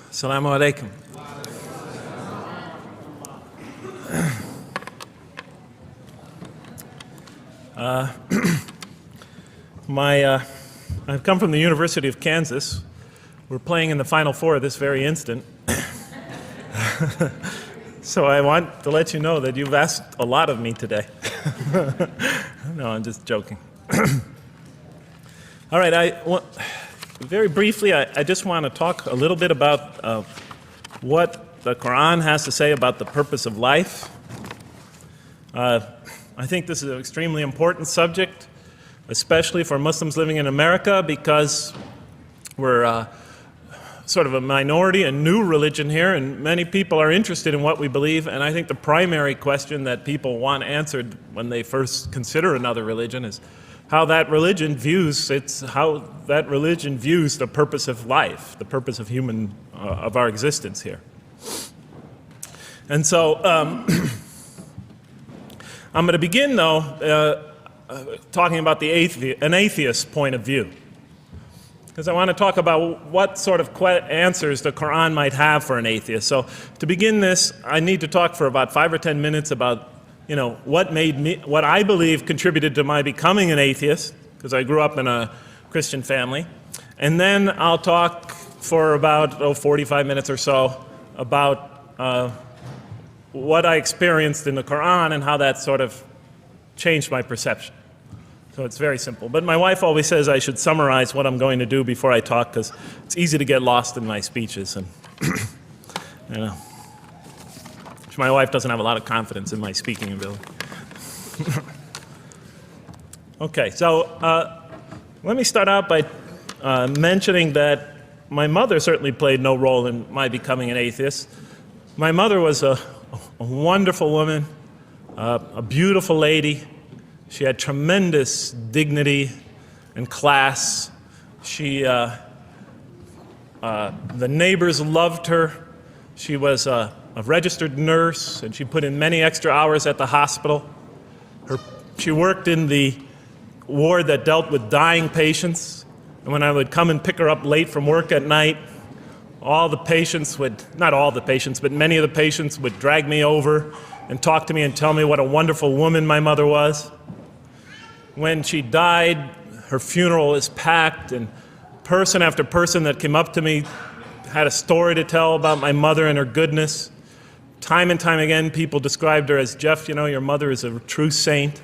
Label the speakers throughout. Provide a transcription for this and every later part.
Speaker 1: Assalamu alaikum. I've come from the University of Kansas. We're playing in the Final Four this very instant. So I want to let you know that you've asked a lot of me today. No, I'm just joking. All right, very briefly, I just want to talk a little bit about what the Quran has to say about the purpose of life. I think this is an extremely important subject, especially for Muslims living in America, because we're sort of a minority, a new religion here, and many people are interested in what we believe. And I think the primary question that people want answered when they first consider another religion is how that religion views the purpose of life, the purpose of our existence here. And so I'm going to begin, though, talking about an atheist point of view, because I want to talk about what sort of answers the Quran might have for an atheist. So to begin this, I need to talk for about 5 or 10 minutes about what I believe contributed to my becoming an atheist, because I grew up in a Christian family. And then I'll talk for about 45 minutes or so about what I experienced in the Quran and how that sort of changed my perception. So it's very simple. But my wife always says I should summarize what I'm going to do before I talk, because it's easy to get lost in my speeches. And my wife doesn't have a lot of confidence in my speaking ability. Okay, so let me start out by mentioning that my mother certainly played no role in my becoming an atheist. My mother was a wonderful woman, a beautiful lady. She had tremendous dignity and class. The neighbors loved her. She was a registered nurse, and she put in many extra hours at the hospital. She worked in the ward that dealt with dying patients, and when I would come and pick her up late from work at night, not all the patients, but many of the patients would drag me over and talk to me and tell me what a wonderful woman my mother was. When she died, her funeral was packed, and person after person that came up to me had a story to tell about my mother and her goodness. Time and time again, people described her as, "Jeff, your mother is a true saint."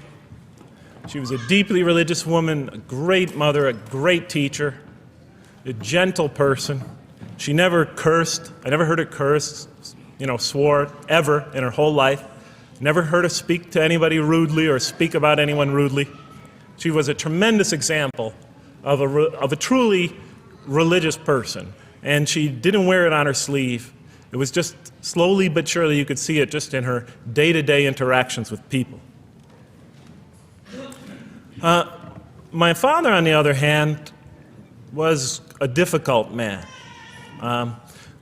Speaker 1: She was a deeply religious woman, a great mother, a great teacher, a gentle person. She never cursed. I never heard her curse, swore, ever in her whole life. Never heard her speak to anybody rudely or speak about anyone rudely. She was a tremendous example of a truly religious person, and she didn't wear it on her sleeve. It was just slowly but surely you could see it just in her day-to-day interactions with people. My father, on the other hand, was a difficult man.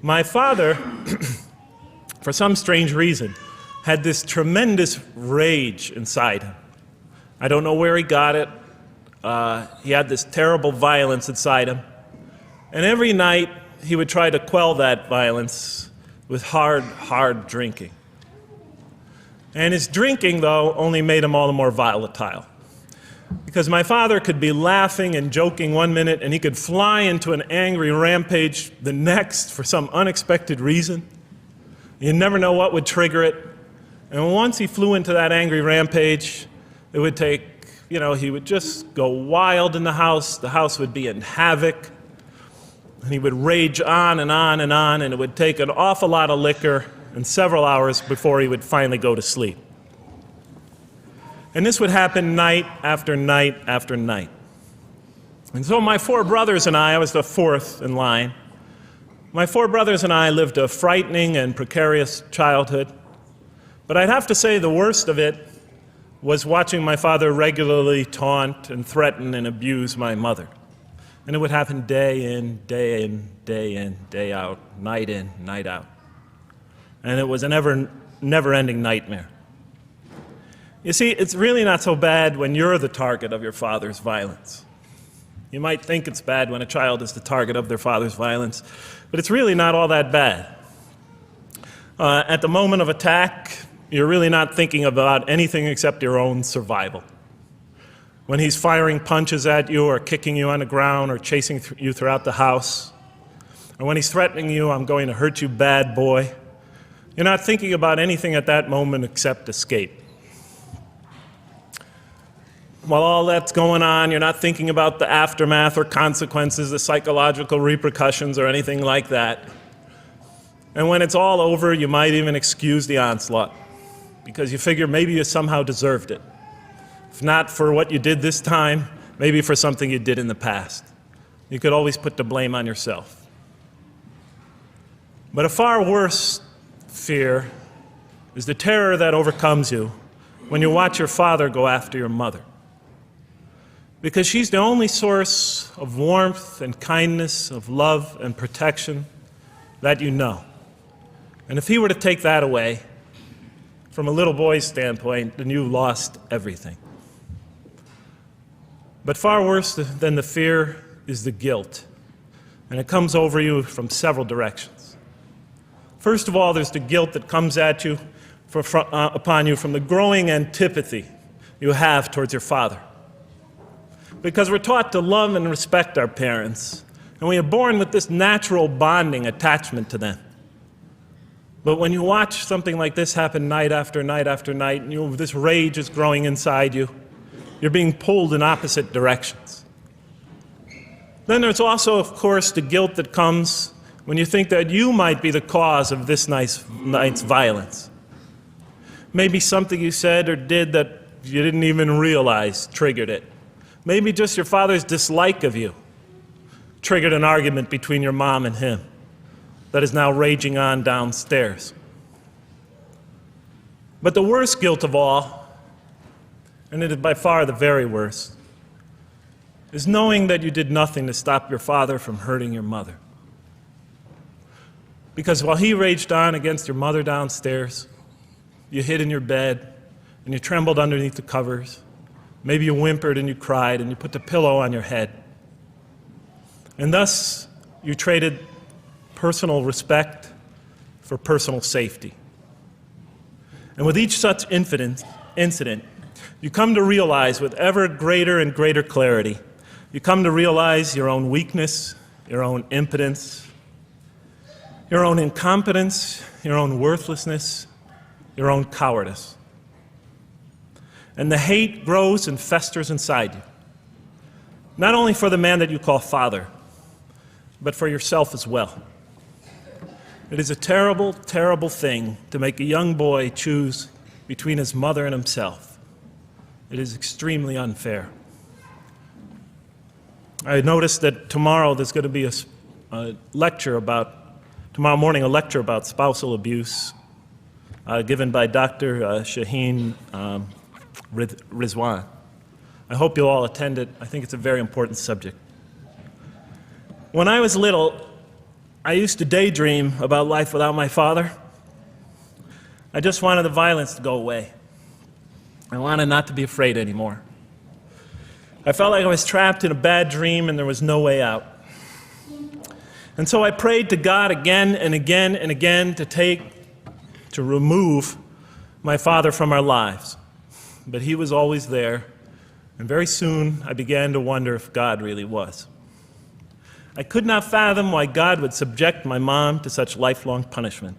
Speaker 1: My father, for some strange reason, had this tremendous rage inside him. I don't know where he got it. He had this terrible violence inside him. And every night he would try to quell that violence with hard drinking. And his drinking, though, only made him all the more volatile. Because my father could be laughing and joking one minute, and he could fly into an angry rampage the next for some unexpected reason. You never know what would trigger it. And once he flew into that angry rampage, it would take, he would just go wild in the house. The house would be in havoc. And he would rage on and on and on, and it would take an awful lot of liquor and several hours before he would finally go to sleep. And this would happen night after night after night. And so my 4 brothers and I was the 4th in line. My 4 brothers and I lived a frightening and precarious childhood. But I'd have to say the worst of it was watching my father regularly taunt and threaten and abuse my mother. And it would happen day in, day in, day in, day out, night in, night out. And it was a never-ending nightmare. You see, it's really not so bad when you're the target of your father's violence. You might think it's bad when a child is the target of their father's violence, but it's really not all that bad. At the moment of attack, you're really not thinking about anything except your own survival. When he's firing punches at you or kicking you on the ground or chasing you throughout the house, or when he's threatening you, "I'm going to hurt you, bad boy," you're not thinking about anything at that moment except escape. While all that's going on, you're not thinking about the aftermath or consequences, the psychological repercussions or anything like that. And when it's all over, you might even excuse the onslaught because you figure maybe you somehow deserved it. If not for what you did this time, maybe for something you did in the past. You could always put the blame on yourself. But a far worse fear is the terror that overcomes you when you watch your father go after your mother. Because she's the only source of warmth and kindness, of love and protection that you know. And if he were to take that away, from a little boy's standpoint, then you've lost everything. But far worse than the fear is the guilt. And it comes over you from several directions. First of all, there's the guilt that comes at you upon you from the growing antipathy you have towards your father. Because we're taught to love and respect our parents, and we are born with this natural bonding attachment to them. But when you watch something like this happen night after night after night, and this rage is growing inside you, you're being pulled in opposite directions. Then there's also, of course, the guilt that comes when you think that you might be the cause of this night's violence. Maybe something you said or did that you didn't even realize triggered it. Maybe just your father's dislike of you triggered an argument between your mom and him that is now raging on downstairs. But the worst guilt of all, and it is by far the very worst, is knowing that you did nothing to stop your father from hurting your mother. Because while he raged on against your mother downstairs, you hid in your bed and you trembled underneath the covers. Maybe you whimpered and you cried and you put the pillow on your head. And thus, you traded personal respect for personal safety. And with each such incident, you come to realize with ever greater and greater clarity, you come to realize your own weakness, your own impotence, your own incompetence, your own worthlessness, your own cowardice. And the hate grows and festers inside you, not only for the man that you call father, but for yourself as well. It is a terrible, terrible thing to make a young boy choose between his mother and himself. It is extremely unfair. I noticed that tomorrow there's going to be tomorrow morning a lecture about spousal abuse given by Dr. Shaheen Rizwan. I hope you'll all attend it. I think it's a very important subject. When I was little, I used to daydream about life without my father. I just wanted the violence to go away. I wanted not to be afraid anymore. I felt like I was trapped in a bad dream and there was no way out. And so I prayed to God again and again and again to remove my father from our lives. But he was always there, and very soon I began to wonder if God really was. I could not fathom why God would subject my mom to such lifelong punishment.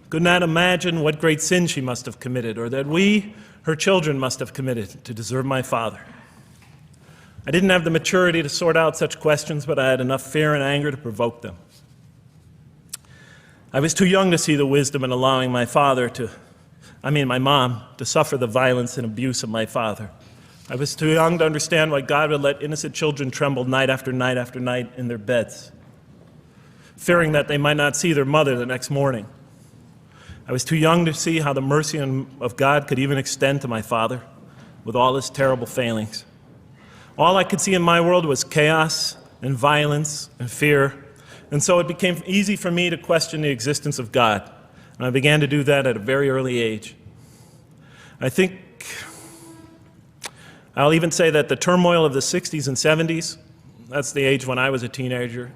Speaker 1: I could not imagine what great sin she must have committed, or that we, her children, must have committed to deserve my father. I didn't have the maturity to sort out such questions, but I had enough fear and anger to provoke them. I was too young to see the wisdom in allowing my mom to suffer the violence and abuse of my father. I was too young to understand why God would let innocent children tremble night after night after night in their beds, fearing that they might not see their mother the next morning. I was too young to see how the mercy of God could even extend to my father with all his terrible failings. All I could see in my world was chaos and violence and fear, and so it became easy for me to question the existence of God, and I began to do that at a very early age. I think I'll even say that the turmoil of the 60s and 70s That's the age when I was a teenager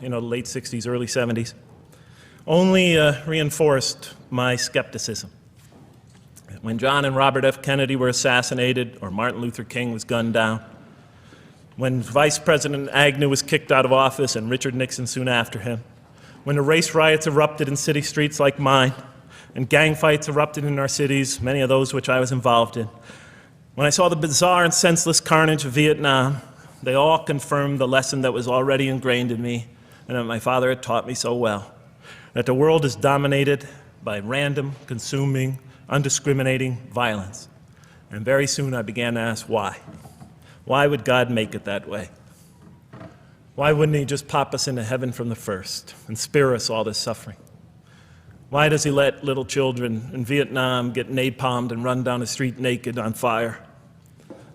Speaker 1: in the late 60s, early 70s. Only reinforced my skepticism. When John and Robert F. Kennedy were assassinated, or Martin Luther King was gunned down, when Vice President Agnew was kicked out of office and Richard Nixon soon after him, when the race riots erupted in city streets like mine, and gang fights erupted in our cities, many of those which I was involved in, when I saw the bizarre and senseless carnage of Vietnam, they all confirmed the lesson that was already ingrained in me and that my father had taught me so well, that the world is dominated by random, consuming, undiscriminating violence. And very soon I began to ask why. Why would God make it that way? Why wouldn't he just pop us into heaven from the first and spare us all this suffering? Why does he let little children in Vietnam get napalmed and run down the street naked on fire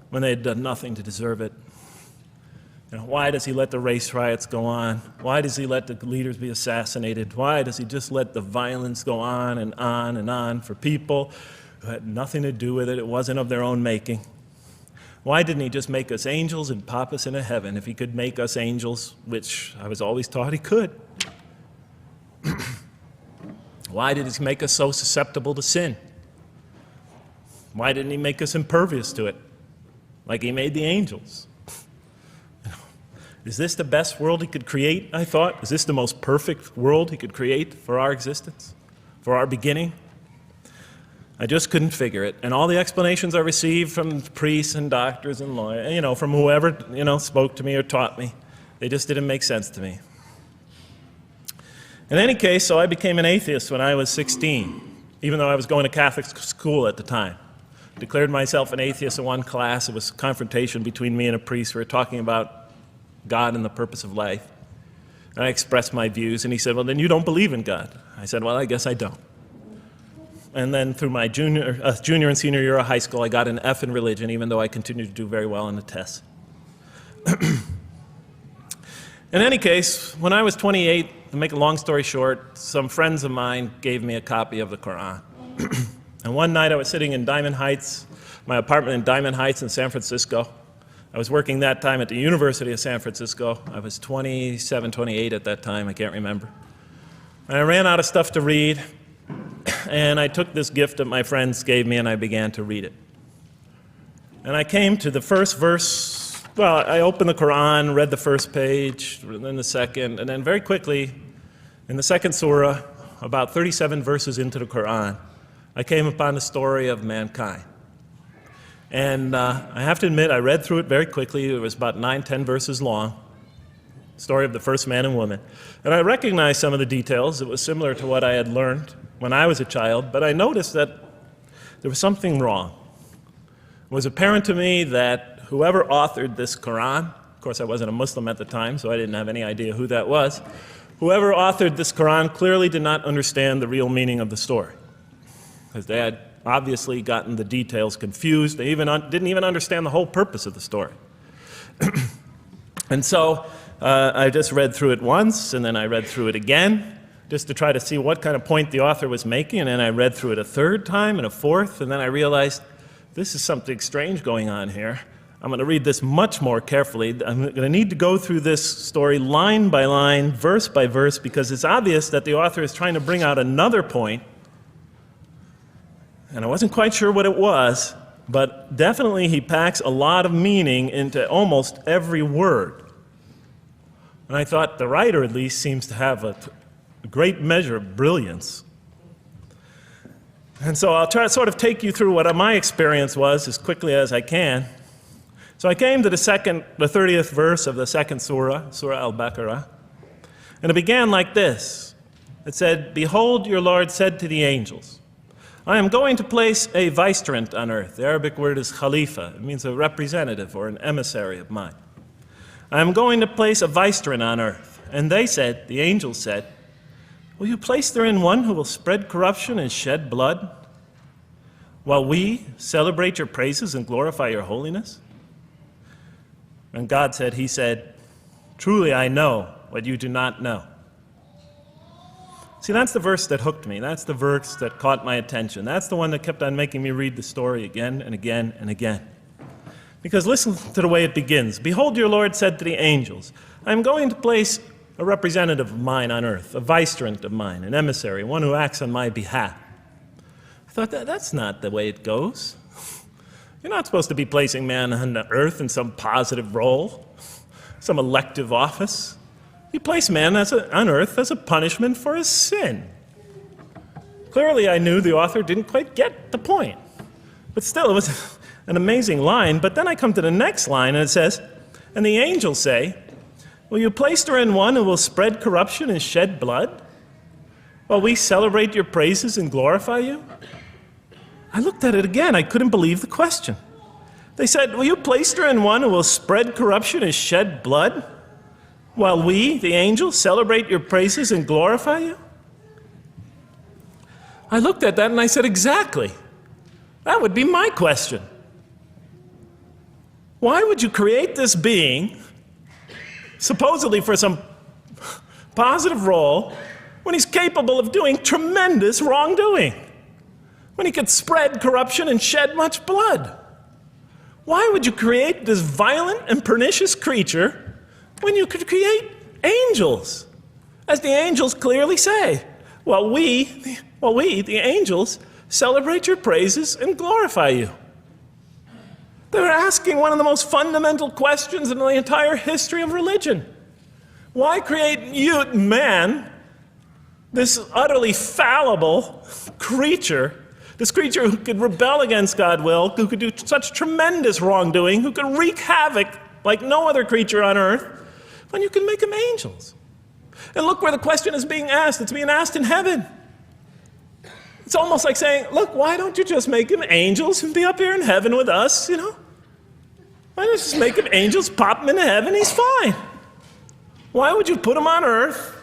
Speaker 1: when they had done nothing to deserve it? Why does he let the race riots go on? Why does he let the leaders be assassinated? Why does he just let the violence go on and on and on for people who had nothing to do with it? It wasn't of their own making. Why didn't he just make us angels and pop us into heaven if he could make us angels, which I was always taught he could? Why did he make us so susceptible to sin? Why didn't he make us impervious to it, like he made the angels? Is this the best world he could create, I thought? Is this the most perfect world he could create for our existence, for our beginning? I just couldn't figure it. And all the explanations I received from priests and doctors and lawyers, from whoever, spoke to me or taught me, they just didn't make sense to me. In any case, so I became an atheist when I was 16, even though I was going to Catholic school at the time. Declared myself an atheist in one class. It was a confrontation between me and a priest. We were talking about God and the purpose of life. And I expressed my views, and he said, well, then you don't believe in God. I said, well, I guess I don't. And then through my junior and senior year of high school, I got an F in religion, even though I continued to do very well on the tests. In any case, when I was 28, to make a long story short, some friends of mine gave me a copy of the Quran. And one night I was sitting in Diamond Heights, my apartment in Diamond Heights in San Francisco. I was working that time at the University of San Francisco. I was 27, 28 at that time, I can't remember. And I ran out of stuff to read, and I took this gift that my friends gave me and I began to read it. And I came to the first verse. Well, I opened the Quran, read the first page, then the second, and then very quickly, in the second surah, about 37 verses into the Quran, I came upon the story of mankind. And I have to admit, I read through it very quickly. It was about 9, 10 verses long, story of the first man and woman. And I recognized some of the details. It was similar to what I had learned when I was a child, but I noticed that there was something wrong. It was apparent to me that whoever authored this Quran, of course I wasn't a Muslim at the time, so I didn't have any idea who that was, whoever authored this Quran clearly did not understand the real meaning of the story, because they had obviously gotten the details confused. They didn't even understand the whole purpose of the story. And so I just read through it once, and then I read through it again, just to try to see what kind of point the author was making, and then I read through it a third time and a fourth, and then I realized this is something strange going on here. I'm going to read this much more carefully. I'm going to need to go through this story line by line, verse by verse, because it's obvious that the author is trying to bring out another point. And I wasn't quite sure what it was, but definitely he packs a lot of meaning into almost every word. And I thought the writer at least seems to have a great measure of brilliance. And so I'll try to sort of take you through what my experience was as quickly as I can. So I came to the 30th verse of the second surah, Surah Al-Baqarah, and it began like this. It said, "Behold, your Lord said to the angels, I am going to place a vicegerent on earth." The Arabic word is khalifa. It means a representative or an emissary of mine. "I am going to place a vicegerent on earth." And they said, the angels said, "Will you place therein one who will spread corruption and shed blood, while we celebrate your praises and glorify your holiness?" And God said, he said, "Truly I know what you do not know." See, that's the verse that hooked me. That's the verse that caught my attention. That's the one that kept on making me read the story again and again and again. Because listen to the way it begins. Behold, your Lord said to the angels, I am going to place a representative of mine on earth, a vicegerent of mine, an emissary, one who acts on my behalf. I thought, that's not the way it goes. You're not supposed to be placing man on the earth in some positive role, some elective office. You place man on earth as a punishment for his sin. Clearly, I knew the author didn't quite get the point. But still, it was an amazing line. But then I come to the next line, and it says, and the angels say, will you place her in one who will spread corruption and shed blood, while we celebrate your praises and glorify you? I looked at it again. I couldn't believe the question. They said, will you place her in one who will spread corruption and shed blood, while we, the angels, celebrate your praises and glorify you? I looked at that and I said, exactly. That would be my question. Why would you create this being, supposedly for some positive role, when he's capable of doing tremendous wrongdoing? When he could spread corruption and shed much blood? Why would you create this violent and pernicious creature when you could create angels? As the angels clearly say, while we, the angels, celebrate your praises and glorify you. They're asking one of the most fundamental questions in the entire history of religion. Why create you, man, this utterly fallible creature, this creature who could rebel against God's will, who could do such tremendous wrongdoing, who could wreak havoc like no other creature on earth, when you can make them angels? And look where the question is being asked. It's being asked in heaven. It's almost like saying, look, why don't you just make them angels and be up here in heaven with us, you know? Why don't you just make them angels, pop them into heaven, he's fine. Why would you put him on earth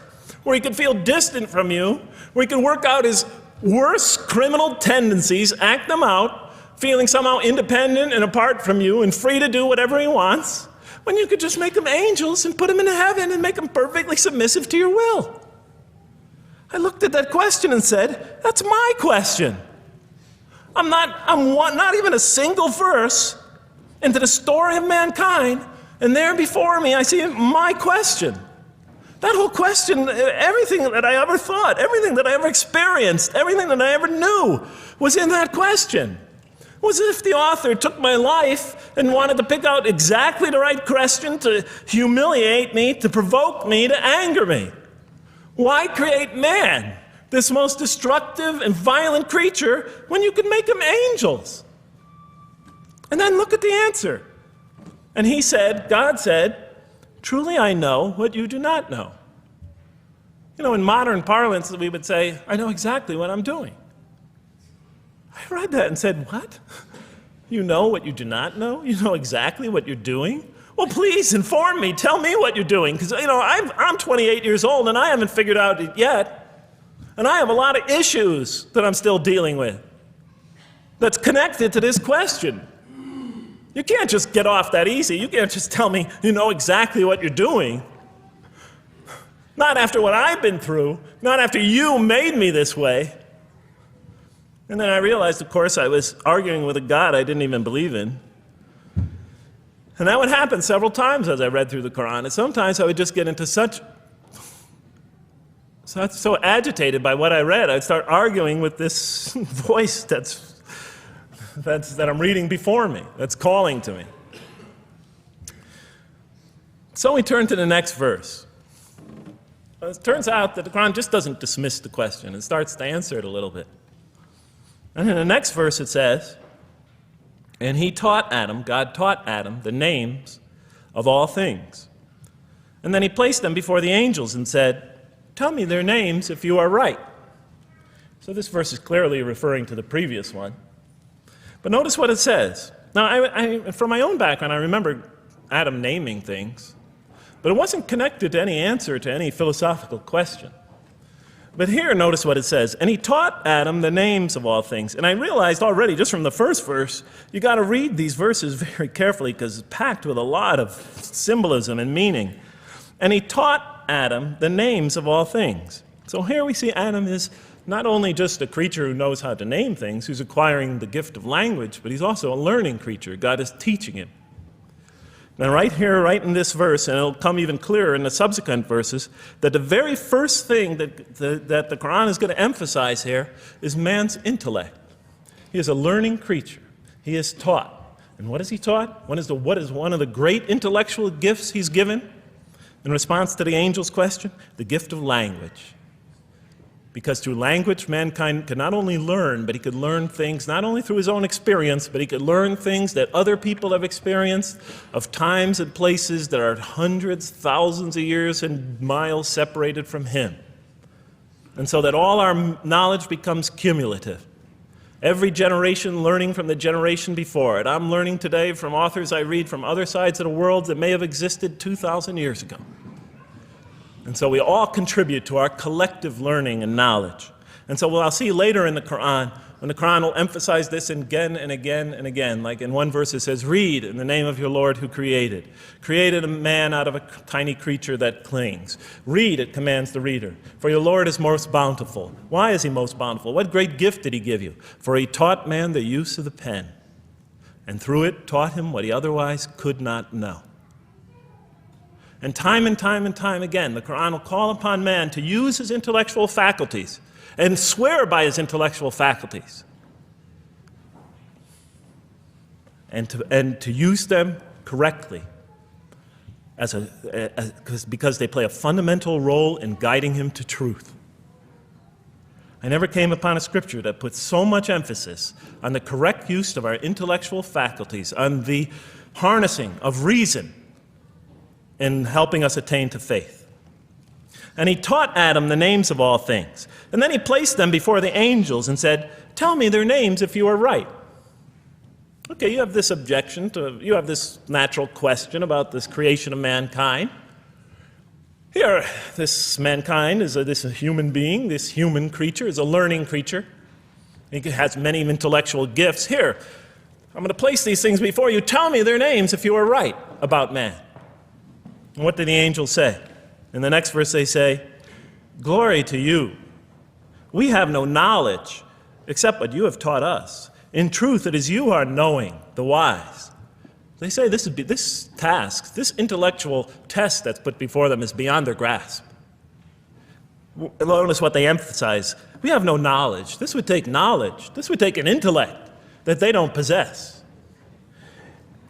Speaker 1: where he could feel distant from you, where he could work out his worst criminal tendencies, act them out, feeling somehow independent and apart from you and free to do whatever he wants, when you could just make them angels and put them into heaven and make them perfectly submissive to your will? I looked at that question and said, that's my question. I'm not even a single verse into the story of mankind, and there before me I see my question. That whole question, everything that I ever thought, everything that I ever experienced, everything that I ever knew was in that question. It was as if the author took my life and wanted to pick out exactly the right question to humiliate me, to provoke me, to anger me. Why create man, this most destructive and violent creature, when you could make him angels? And then look at the answer. And he said, God said, truly I know what you do not know. You know, in modern parlance, we would say, I know exactly what I'm doing. I read that and said, what? You know what you do not know? You know exactly what you're doing? Well, please inform me. Tell me what you're doing. Because, you know, I'm 28 years old and I haven't figured out it yet. And I have a lot of issues that I'm still dealing with that's connected to this question. You can't just get off that easy. You can't just tell me you know exactly what you're doing. Not after what I've been through. Not after you made me this way. And then I realized, of course, I was arguing with a God I didn't even believe in. And that would happen several times as I read through the Quran. And sometimes I would just get into so agitated by what I read, I'd start arguing with this voice that I'm reading before me, that's calling to me. So we turn to the next verse. It turns out that the Quran just doesn't dismiss the question. It starts to answer it a little bit. And in the next verse it says, and he taught Adam, God taught Adam, the names of all things. And then he placed them before the angels and said, tell me their names if you are right. So this verse is clearly referring to the previous one. But notice what it says. Now, from my own background, I remember Adam naming things, but it wasn't connected to any answer to any philosophical question. But here, notice what it says. And he taught Adam the names of all things. And I realized already, just from the first verse, you got to read these verses very carefully because it's packed with a lot of symbolism and meaning. And he taught Adam the names of all things. So here we see Adam is not only just a creature who knows how to name things, who's acquiring the gift of language, but he's also a learning creature. God is teaching him. And right here, right in this verse, and it'll come even clearer in the subsequent verses, that the very first thing that the Quran is going to emphasize here is man's intellect. He is a learning creature. He is taught. And what is he taught? What is one of the great intellectual gifts he's given? In response to the angel's question, the gift of language. Because through language, mankind can not only learn, but he could learn things not only through his own experience, but he could learn things that other people have experienced of times and places that are hundreds, thousands of years and miles separated from him. And so that all our knowledge becomes cumulative. Every generation learning from the generation before it. I'm learning today from authors I read from other sides of the world that may have existed 2,000 years ago. And so we all contribute to our collective learning and knowledge. And so what I'll see later in the Quran, when the Quran will emphasize this again and again and again. Like in one verse it says, read in the name of your Lord who created. Created a man out of a tiny creature that clings. Read, it commands the reader. For your Lord is most bountiful. Why is he most bountiful? What great gift did he give you? For he taught man the use of the pen. And through it taught him what he otherwise could not know. And time again, the Quran will call upon man to use his intellectual faculties and swear by his intellectual faculties. And to use them correctly because they play a fundamental role in guiding him to truth. I never came upon a scripture that puts so much emphasis on the correct use of our intellectual faculties, on the harnessing of reason in helping us attain to faith. And he taught Adam the names of all things. And then he placed them before the angels and said, tell me their names if you are right. Okay, you have this objection you have this natural question about this creation of mankind. Here, this mankind is this human being, this human creature is a learning creature. He has many intellectual gifts. Here, I'm going to place these things before you. Tell me their names if you are right about man. And what did the angels say? In the next verse they say, glory to you. We have no knowledge except what you have taught us. In truth, it is you who are knowing, the wise. They say this task, this intellectual test that's put before them is beyond their grasp. Notice what they emphasize. We have no knowledge. This would take knowledge. This would take an intellect that they don't possess.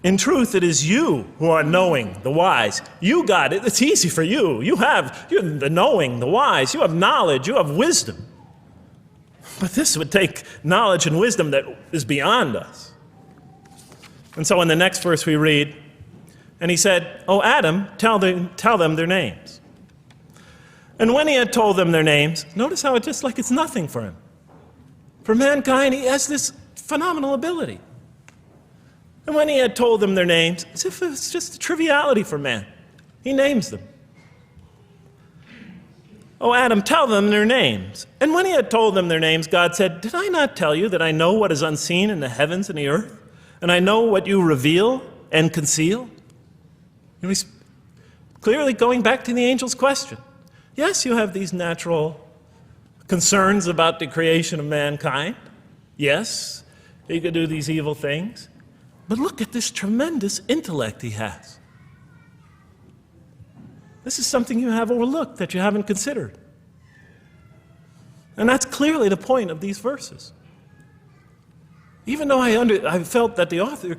Speaker 1: In truth, it is you who are knowing, the wise. You got it. It's easy for you. You're the knowing, the wise. You have knowledge. You have wisdom. But this would take knowledge and wisdom that is beyond us. And so in the next verse we read, and he said, "O Adam, tell them their names." And when he had told them their names, notice how it's just like it's nothing for him. For mankind, he has this phenomenal ability. And when he had told them their names, as if it's just a triviality for man, he names them. "O Adam, tell them their names." And when he had told them their names, God said, "Did I not tell you that I know what is unseen in the heavens and the earth? And I know what you reveal and conceal?" And he's clearly going back to the angel's question. Yes, you have these natural concerns about the creation of mankind. Yes, he could do these evil things. But look at this tremendous intellect he has. This is something you have overlooked, that you haven't considered. And that's clearly the point of these verses. Even though I felt that the author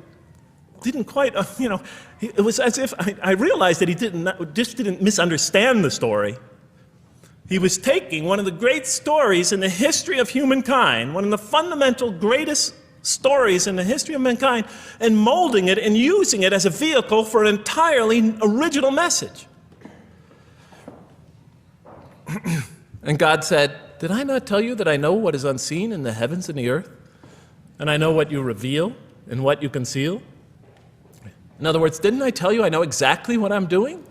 Speaker 1: didn't quite, it was as if I realized that he didn't misunderstand the story. He was taking one of the great stories in the history of humankind, one of the fundamental greatest stories in the history of mankind, and molding it and using it as a vehicle for an entirely original message. And God said, "Did I not tell you that I know what is unseen in the heavens and the earth? And I know what you reveal and what you conceal?" In other words, didn't I tell you I know exactly what I'm doing?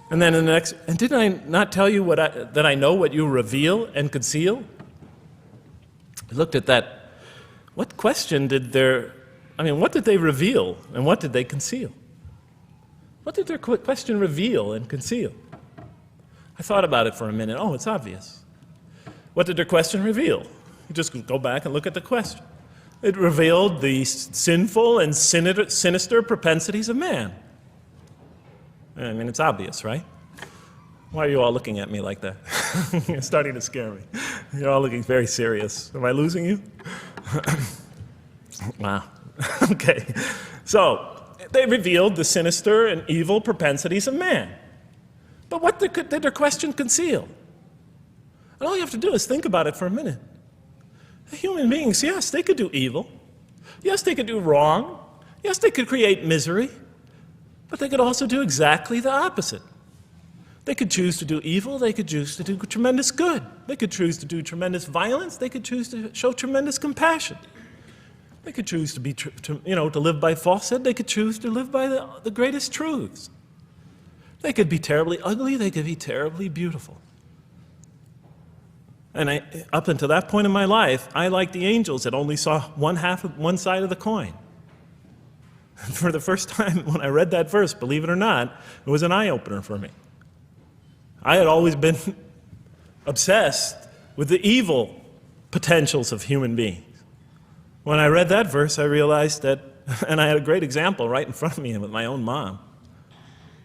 Speaker 1: And then in the next, and didn't I not tell you that I know what you reveal and conceal? I looked at that. What question what did they reveal and what did they conceal? What did their question reveal and conceal? I thought about it for a minute. Oh, it's obvious. What did their question reveal? You just go back and look at the question. It revealed the sinful and sinister propensities of man. I mean, it's obvious, right? Why are you all looking at me like that? You're starting to scare me. You're all looking very serious. Am I losing you? Wow. Okay. So, they revealed the sinister and evil propensities of man. But what did their question conceal? And all you have to do is think about it for a minute. Human beings, yes, they could do evil. Yes, they could do wrong. Yes, they could create misery. But they could also do exactly the opposite. They could choose to do evil. They could choose to do tremendous good. They could choose to do tremendous violence. They could choose to show tremendous compassion. They could choose to be, to live by falsehood. They could choose to live by the greatest truths. They could be terribly ugly. They could be terribly beautiful. And up until that point in my life, I, like the angels, that only saw one side of the coin. And for the first time, when I read that verse, believe it or not, it was an eye-opener for me. I had always been obsessed with the evil potentials of human beings. When I read that verse, I realized that, and I had a great example right in front of me with my own mom,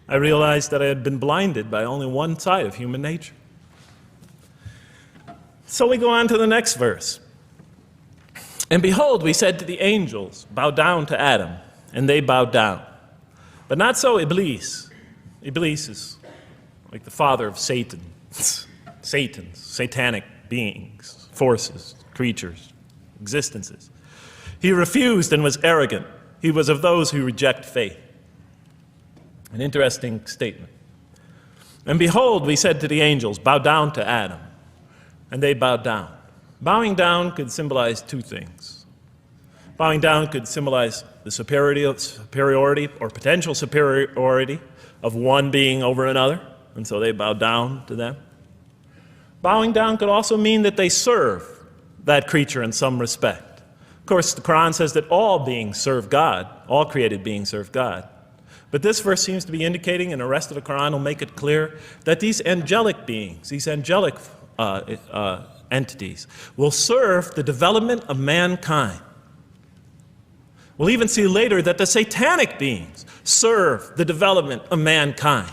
Speaker 1: I realized that I had been blinded by only one side of human nature. So we go on to the next verse. And behold, we said to the angels, bow down to Adam, and they bowed down. But not so Iblis. Iblis is like the father of Satan. Satans, satanic beings, forces, creatures, existences. He refused and was arrogant. He was of those who reject faith. An interesting statement. And behold, we said to the angels, bow down to Adam. And they bowed down. Bowing down could symbolize two things. Bowing down could symbolize the superiority or potential superiority of one being over another, and so they bowed down to them. Bowing down could also mean that they serve that creature in some respect. Of course, the Quran says that all beings serve God, all created beings serve God. But this verse seems to be indicating, and the rest of the Quran will make it clear, that these angelic beings, these angelic entities, will serve the development of mankind. We'll even see later that the satanic beings serve the development of mankind.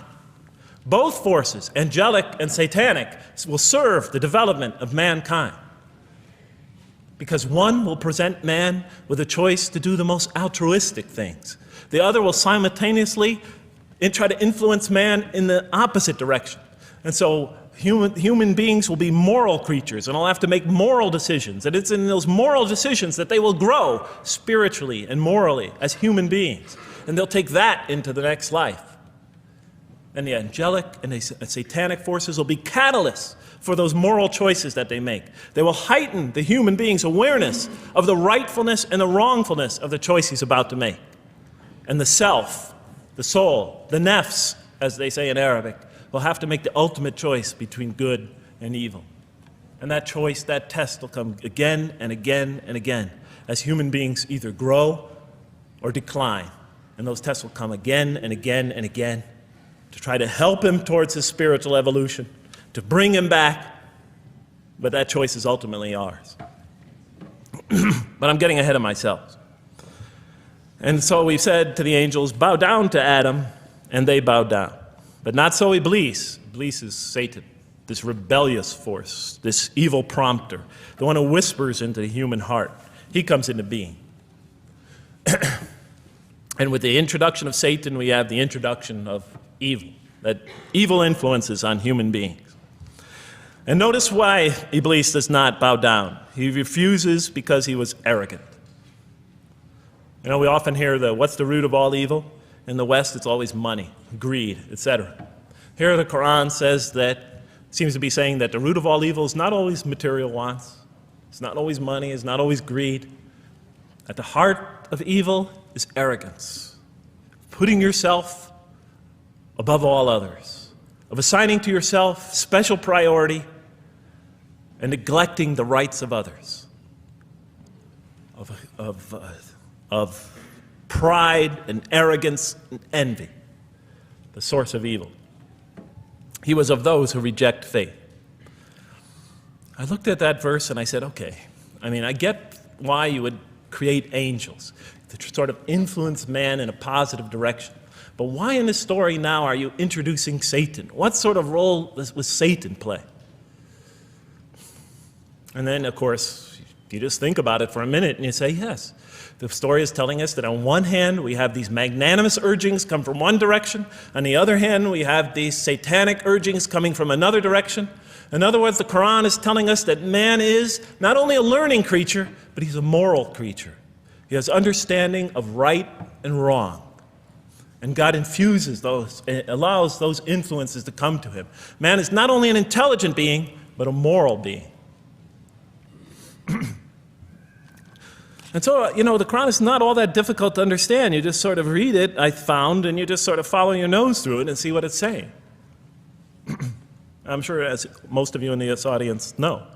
Speaker 1: Both forces, angelic and satanic, will serve the development of mankind. Because one will present man with a choice to do the most altruistic things. The other will simultaneously try to influence man in the opposite direction. And so human beings will be moral creatures, and they'll have to make moral decisions. And it's in those moral decisions that they will grow spiritually and morally as human beings. And they'll take that into the next life. And the angelic and the satanic forces will be catalysts for those moral choices that they make. They will heighten the human being's awareness of the rightfulness and the wrongfulness of the choice he's about to make. And the self, the soul, the nafs, as they say in Arabic, will have to make the ultimate choice between good and evil. And that choice, that test will come again and again and again as human beings either grow or decline. And those tests will come again and again and again to try to help him towards his spiritual evolution, to bring him back, but that choice is ultimately ours. But I'm getting ahead of myself. And so we said to the angels, bow down to Adam, and they bowed down. But not so Iblis. Iblis is Satan, this rebellious force, this evil prompter, the one who whispers into the human heart. He comes into being. And with the introduction of Satan, we have the introduction of evil, that evil influences on human beings. And notice why Iblis does not bow down. He refuses because he was arrogant. You know, we often hear what's the root of all evil? In the West, it's always money, greed, etc. Here the Quran says that, seems to be saying that the root of all evil is not always material wants. It's not always money, it's not always greed. At the heart of evil is arrogance. Putting yourself above all others. Of assigning to yourself special priority and neglecting the rights of others. Of pride and arrogance and envy, the source of evil. He was of those who reject faith. I looked at that verse and I said, okay, I mean, I get why you would create angels, to sort of influence man in a positive direction. But why in this story now are you introducing Satan? What sort of role was Satan play? And then, of course, you just think about it for a minute and you say, yes. The story is telling us that on one hand, we have these magnanimous urgings come from one direction. On the other hand, we have these satanic urgings coming from another direction. In other words, the Quran is telling us that man is not only a learning creature, but he's a moral creature. He has understanding of right and wrong. And God infuses those, allows those influences to come to him. Man is not only an intelligent being, but a moral being. And so, the Quran is not all that difficult to understand. You just sort of read it, I found, and you just sort of follow your nose through it and see what it's saying. I'm sure as most of you in this audience know.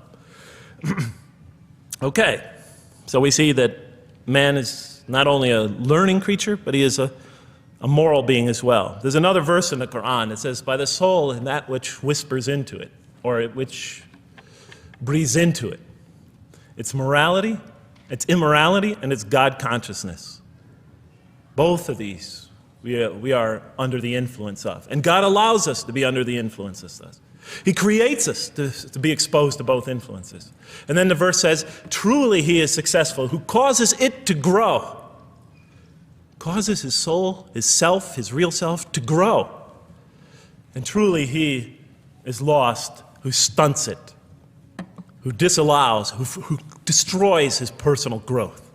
Speaker 1: Okay, so we see that man is not only a learning creature, but he is a moral being as well. There's another verse in the Quran that says, by the soul and that which whispers into it, or which breathes into it. It's morality, it's immorality, and it's God consciousness. Both of these we are under the influence of. And God allows us to be under the influence of this. He creates us to be exposed to both influences. And then the verse says, truly he is successful, who causes it to grow. Causes his soul, his self, his real self to grow. And truly he is lost, who stunts it, who disallows, who destroys his personal growth.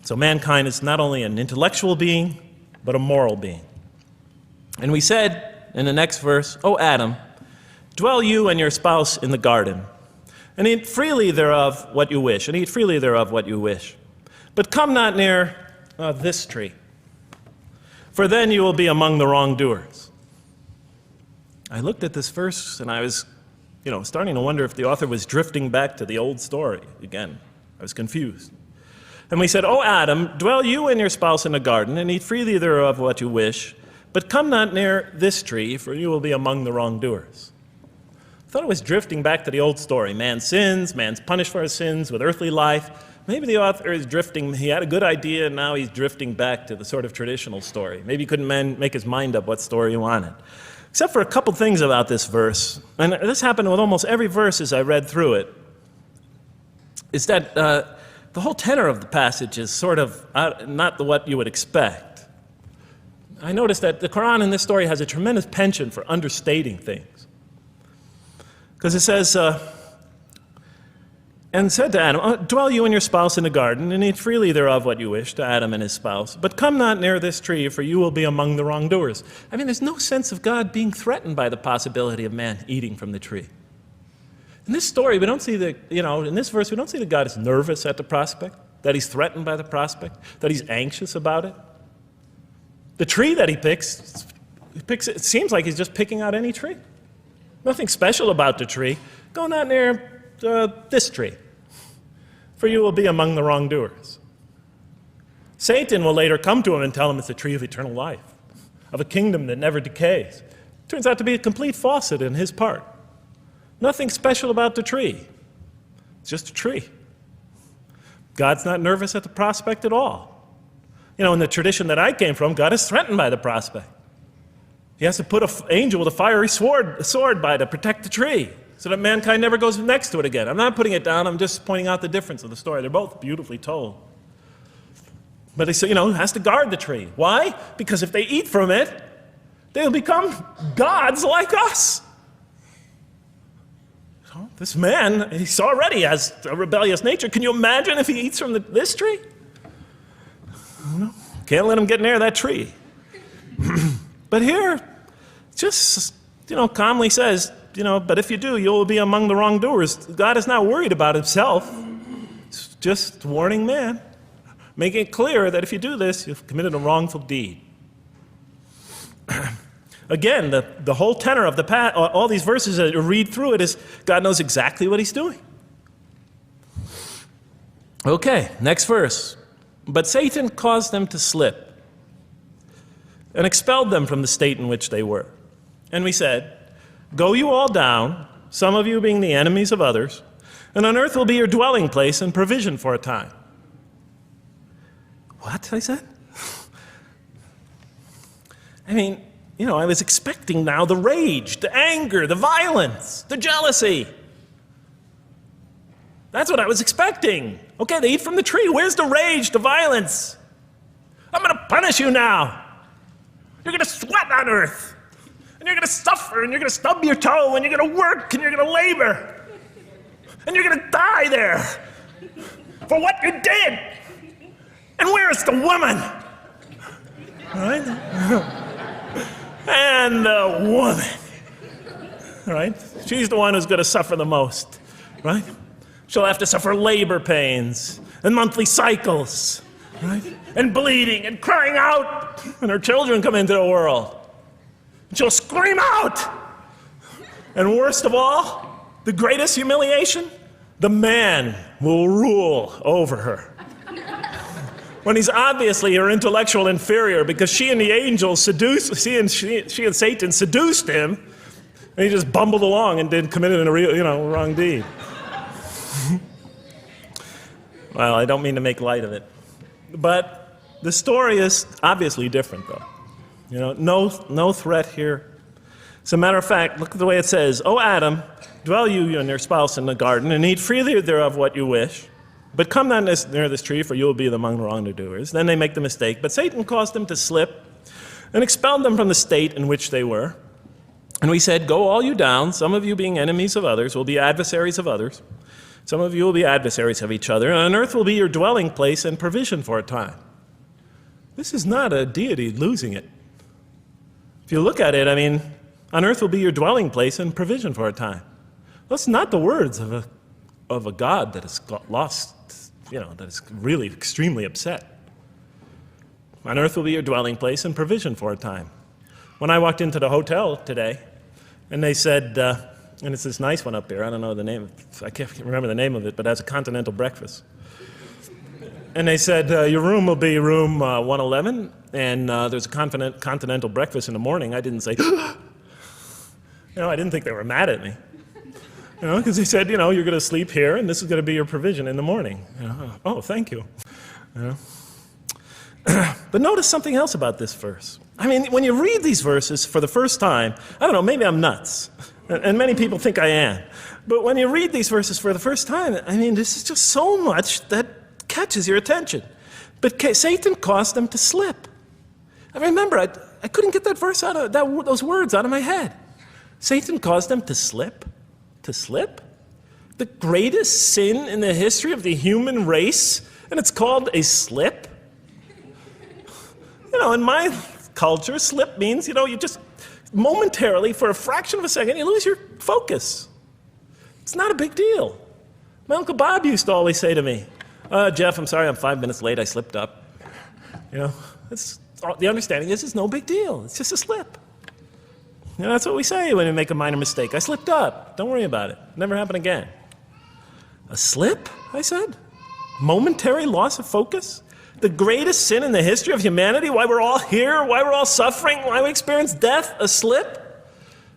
Speaker 1: So mankind is not only an intellectual being, but a moral being. And we said in the next verse, O Adam, dwell you and your spouse in the garden, and eat freely thereof what you wish, and eat freely thereof what you wish. But come not near this tree, for then you will be among the wrongdoers. I looked at this verse and I was starting to wonder if the author was drifting back to the old story again. I was confused. And we said, O Adam, dwell you and your spouse in the garden, and eat freely thereof what you wish, but come not near this tree, for you will be among the wrongdoers. I thought it was drifting back to the old story. Man sins, man's punished for his sins with earthly life. Maybe the author is drifting, he had a good idea, and now he's drifting back to the sort of traditional story. Maybe he couldn't make his mind up what story he wanted. Except for a couple things about this verse, and this happened with almost every verse as I read through it, is that the whole tenor of the passage is sort of not what you would expect. I noticed that the Quran in this story has a tremendous penchant for understating things. Because it says, and said to Adam, dwell you and your spouse in the garden, and eat freely thereof what you wish, to Adam and his spouse. But come not near this tree, for you will be among the wrongdoers. I mean, there's no sense of God being threatened by the possibility of man eating from the tree. In this story, we don't see in this verse, we don't see that God is nervous at the prospect, that he's threatened by the prospect, that he's anxious about it. The tree that he picks, it seems like he's just picking out any tree. Nothing special about the tree. Go not near this tree, for you will be among the wrongdoers. Satan will later come to him and tell him it's a tree of eternal life, of a kingdom that never decays. Turns out to be a complete falsehood in his part. Nothing special about the tree. It's just a tree. God's not nervous at the prospect at all. In the tradition that I came from, God is threatened by the prospect. He has to put an angel with a fiery sword by to protect the tree so that mankind never goes next to it again. I'm not putting it down, I'm just pointing out the difference of the story. They're both beautifully told. But he has to guard the tree. Why? Because if they eat from it, they'll become gods like us. This man, he already has a rebellious nature. Can you imagine if he eats from this tree? Can't let him get near that tree. But here, just, calmly says, but if you do, you will be among the wrongdoers. God is not worried about himself. It's just warning man, making it clear that if you do this, you've committed a wrongful deed. Again, the whole tenor of all these verses that you read through it is God knows exactly what he's doing. Okay, next verse. But Satan caused them to slip and expelled them from the state in which they were. And we said, go you all down, some of you being the enemies of others, And on earth will be your dwelling place and provision for a time. What? I said. I mean, I was expecting now the rage, the anger, the violence, the jealousy. That's what I was expecting. Okay, they eat from the tree. Where's the rage, the violence? I'm going to punish you now. You're going to sweat on earth. And you're going to suffer, and you're going to stub your toe, and you're going to work, and you're going to labor. And you're going to die there for what you did. And where is the woman? All right? And the woman, right? She's the one who's going to suffer the most, right? She'll have to suffer labor pains and monthly cycles, right? And bleeding and crying out when her children come into the world. And she'll scream out. And worst of all, the greatest humiliation, the man will rule over her. When he's obviously her intellectual inferior because she and the angels she and Satan seduced him, and he just bumbled along and committed a real, wrong deed. Well, I don't mean to make light of it. But the story is obviously different, though. No threat here. As a matter of fact, look at the way it says, "O Adam, dwell you and your spouse in the garden, and eat freely thereof what you wish. But come not near this tree, for you will be among the wrongdoers." Then they make the mistake. But Satan caused them to slip and expelled them from the state in which they were. And we said, "Go all you down, some of you being enemies of others, will be adversaries of others. Some of you will be adversaries of each other, and on earth will be your dwelling place and provision for a time." This is not a deity losing it. If you look at it, on earth will be your dwelling place and provision for a time. That's not the words of a God that has lost, that is really extremely upset. On earth will be your dwelling place and provision for a time. When I walked into the hotel today, and they said, and it's this nice one up here, I don't know the name, I can't remember the name of it, but it has a continental breakfast. And they said, your room will be room 111, and there's a continental breakfast in the morning. I didn't say, I didn't think they were mad at me. Because they said, you're going to sleep here, and this is going to be your provision in the morning. Oh, thank you. But notice something else about this verse. When you read these verses for the first time, I don't know, maybe I'm nuts, and many people think I am. But when you read these verses for the first time, this is just so much that catches your attention. But Satan caused them to slip. I remember, I couldn't get that verse out of those words out of my head. Satan caused them to slip. To slip? The greatest sin in the history of the human race, and it's called a slip? In my culture, slip means, you just momentarily, for a fraction of a second, you lose your focus. It's not a big deal. My Uncle Bob used to always say to me, "Jeff, I'm sorry I'm 5 minutes late, I slipped up." The understanding is it's no big deal, it's just a slip. That's what we say when we make a minor mistake. I slipped up. Don't worry about it. Never happen again. A slip, I said? Momentary loss of focus? The greatest sin in the history of humanity? Why we're all here? Why we're all suffering? Why we experience death? A slip?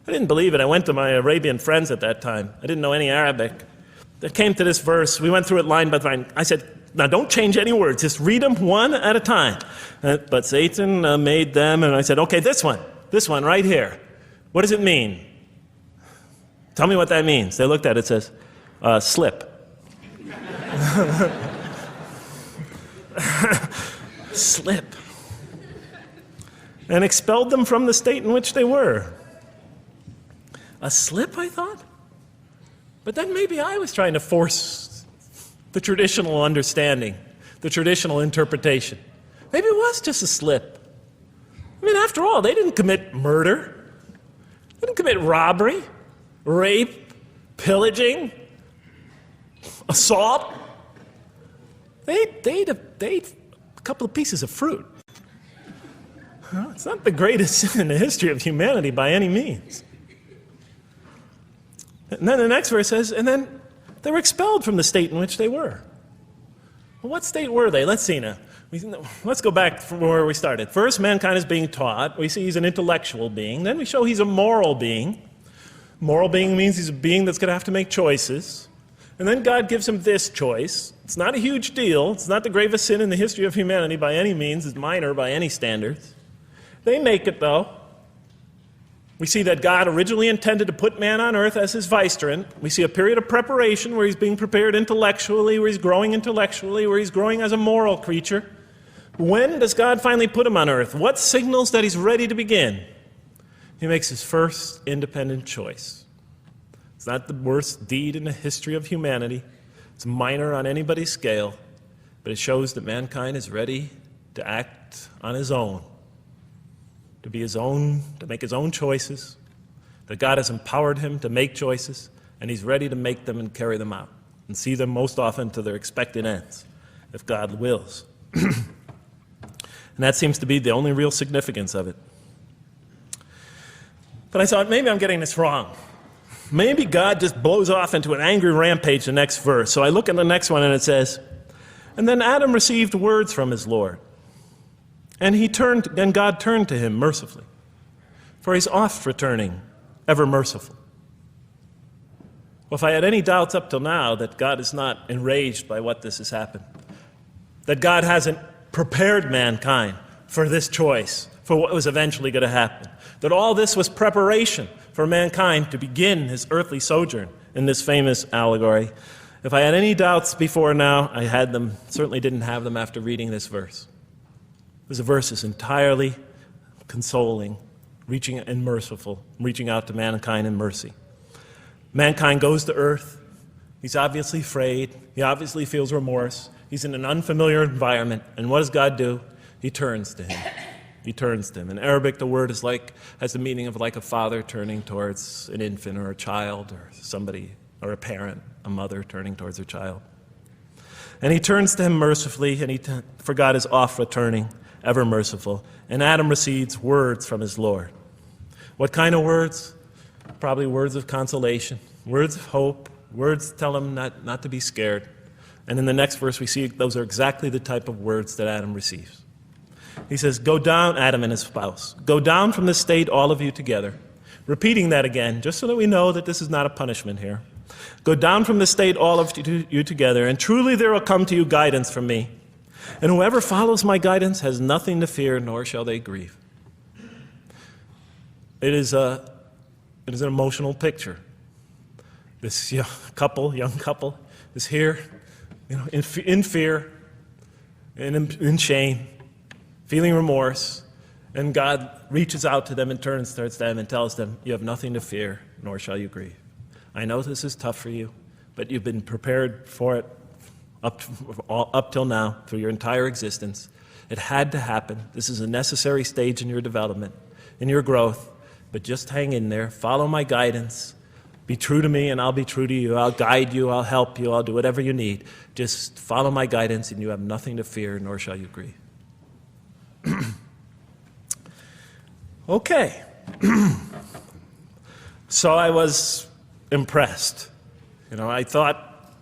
Speaker 1: I didn't believe it. I went to my Arabian friends at that time. I didn't know any Arabic. They came to this verse. We went through it line by line. I said, now don't change any words. Just read them one at a time. But Satan made them, and I said, okay, this one right here. What does it mean? Tell me what that means. They looked at it, it says, slip. Slip. And expelled them from the state in which they were. A slip, I thought? But then maybe I was trying to force the traditional understanding, the traditional interpretation. Maybe it was just a slip. After all, they didn't commit murder. They didn't commit robbery, rape, pillaging, assault. They ate a couple of pieces of fruit. It's not the greatest sin in the history of humanity by any means. And then the next verse says, and then they were expelled from the state in which they were. Well, what state were they? Let's see now. Let's go back from where we started. First, mankind is being taught. We see he's an intellectual being. Then we show he's a moral being. Moral being means he's a being that's going to have to make choices. And then God gives him this choice. It's not a huge deal. It's not the gravest sin in the history of humanity by any means. It's minor by any standards. They make it, though. We see that God originally intended to put man on earth as his vicegerent. We see a period of preparation where he's being prepared intellectually, where he's growing as a moral creature. When does God finally put him on earth? What signals that he's ready to begin? He makes his first independent choice. It's not the worst deed in the history of humanity. It's minor on anybody's scale, but it shows that mankind is ready to act on his own, to be his own, to make his own choices, that God has empowered him to make choices, and he's ready to make them and carry them out, and see them most often to their expected ends, if God wills. And that seems to be the only real significance of it. But I thought, maybe I'm getting this wrong. Maybe God just blows off into an angry rampage the next verse. So I look at the next one and it says, and then Adam received words from his Lord. And God turned to him mercifully, for he's oft returning, ever merciful. Well, if I had any doubts up till now that God is not enraged by what this has happened, that God hasn't prepared mankind for this choice, for what was eventually going to happen, that all this was preparation for mankind to begin his earthly sojourn in this famous allegory. If I had any doubts before now, I had them, certainly didn't have them after reading this verse. This verse is entirely consoling, reaching and merciful, reaching out to mankind in mercy. Mankind goes to earth. He's obviously afraid. He obviously feels remorse. He's in an unfamiliar environment. And what does God do? He turns to him. He turns to him. In Arabic, the word has the meaning of like a father turning towards an infant or a child or somebody, or a parent, a mother turning towards her child. And he turns to him mercifully, and for God is oft returning, ever merciful. And Adam receives words from his Lord. What kind of words? Probably words of consolation, words of hope, words tell him not to be scared. And in the next verse, we see those are exactly the type of words that Adam receives. He says, go down, Adam and his spouse. Go down from this state, all of you together. Repeating that again, just so that we know that this is not a punishment here. Go down from this state, all of you together, and truly there will come to you guidance from me. And whoever follows my guidance has nothing to fear, nor shall they grieve. It is an emotional picture. This young couple is here, in fear and in shame, feeling remorse, and God reaches out to them and turns towards them and tells them, you have nothing to fear, nor shall you grieve. I know this is tough for you, but you've been prepared for it up till now, through your entire existence. It had to happen. This is a necessary stage in your development, in your growth, but just hang in there, follow my guidance, be true to me and I'll be true to you. I'll guide you, I'll help you, I'll do whatever you need. Just follow my guidance and you have nothing to fear, nor shall you grieve. Okay. So I was impressed. I thought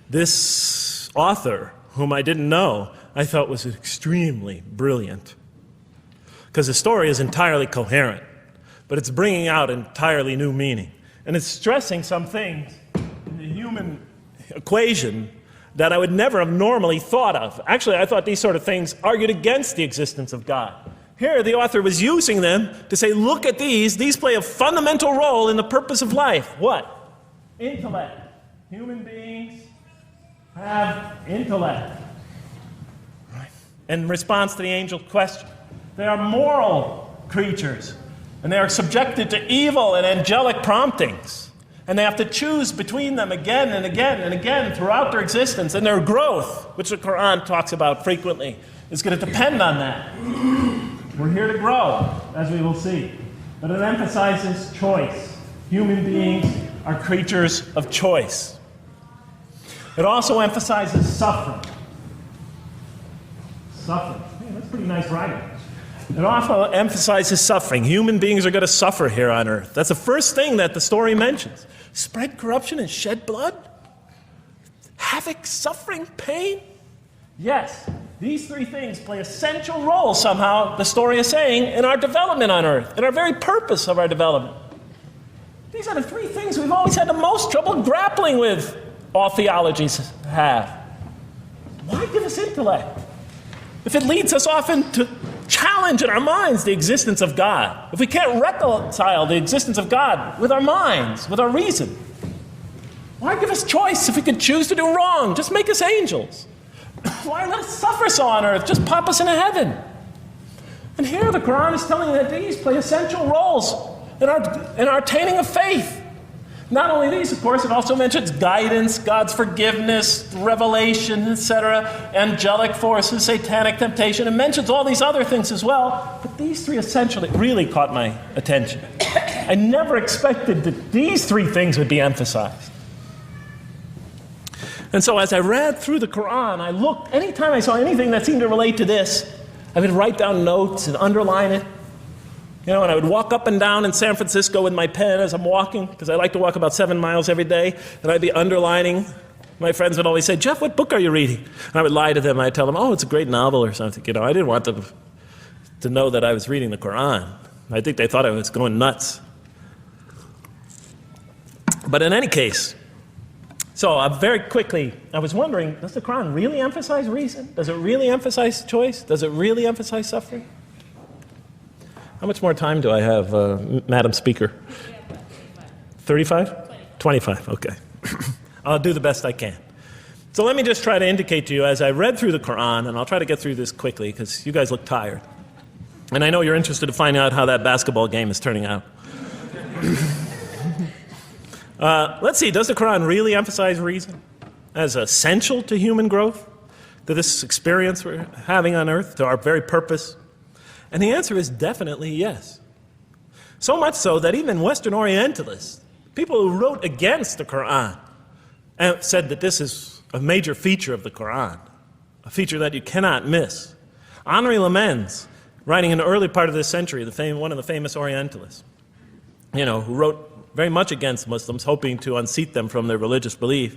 Speaker 1: this author, whom I didn't know, I thought was extremely brilliant. Because the story is entirely coherent, but it's bringing out entirely new meaning. And it's stressing some things in the human equation that I would never have normally thought of. Actually, I thought these sort of things argued against the existence of God. Here, the author was using them to say, look at these. These play a fundamental role in the purpose of life. What? Intellect. Human beings have intellect. Right. In response to the angel's question, they are moral creatures, and they are subjected to evil and angelic promptings. And they have to choose between them again and again and again throughout their existence. And their growth, which the Quran talks about frequently, is going to depend on that. We're here to grow, as we will see. But it emphasizes choice. Human beings are creatures of choice. It also emphasizes suffering. Suffering. Hey, that's pretty nice writing. It also emphasizes suffering. Human beings are going to suffer here on earth. That's the first thing that the story mentions. Spread corruption and shed blood? Havoc, suffering, pain? Yes, these three things play essential roles somehow, the story is saying, in our development on earth, in our very purpose of our development. These are the three things we've always had the most trouble grappling with, all theologies have. Why give us intellect if it leads us often to challenge in our minds the existence of God? If we can't reconcile the existence of God with our minds, with our reason, why give us choice if we could choose to do wrong? Just make us angels. Why let us suffer so on earth? Just pop us into heaven. And here the Quran is telling you that these play essential roles in our attaining of faith. Not only these, of course, it also mentions guidance, God's forgiveness, revelation, etc., angelic forces, satanic temptation. It mentions all these other things as well, but these three essentially really caught my attention. I never expected that these three things would be emphasized. And so as I read through the Quran, I looked, anytime I saw anything that seemed to relate to this, I would write down notes and underline it. You know, and I would walk up and down in San Francisco with my pen as I'm walking, because I like to walk about 7 miles every day, and I'd be underlining. My friends would always say, "Jeff, what book are you reading?" And I would lie to them. I'd tell them, "Oh, it's a great novel or something." You know, I didn't want them to know that I was reading the Quran. I think they thought I was going nuts. But in any case, so very quickly, I was wondering, does the Quran really emphasize reason? Does it really emphasize choice? Does it really emphasize suffering? How much more time do I have, Madam Speaker? 35? 25, okay. I'll do the best I can. So let me just try to indicate to you, as I read through the Quran, and I'll try to get through this quickly because you guys look tired. And I know you're interested to find out how that basketball game is turning out. Let's see, does the Quran really emphasize reason as essential to human growth, to this experience we're having on earth, to our very purpose? And the answer is definitely yes. So much so that even Western Orientalists, people who wrote against the Quran, said that this is a major feature of the Quran, a feature that you cannot miss. Henri Lemens, writing in the early part of this century, one of the famous Orientalists, you know, who wrote very much against Muslims, hoping to unseat them from their religious belief.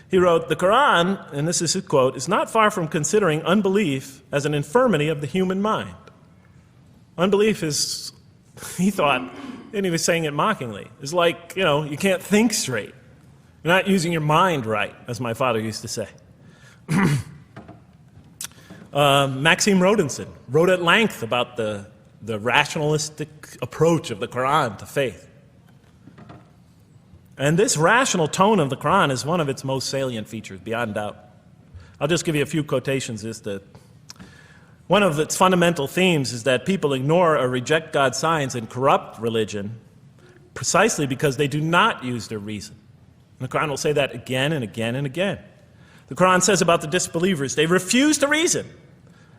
Speaker 1: He wrote, "The Quran," and this is his quote, "is not far from considering unbelief as an infirmity of the human mind." Unbelief is, he thought, and he was saying it mockingly, is like, you know, you can't think straight. You're not using your mind right, as my father used to say. Maxime Rodinson wrote at length about the rationalistic approach of the Quran to faith. And this rational tone of the Quran is one of its most salient features, beyond doubt. I'll just give you a few quotations. One of its fundamental themes is that people ignore or reject God's signs and corrupt religion precisely because they do not use their reason. And the Quran will say that again and again and again. The Quran says about the disbelievers, they refuse to reason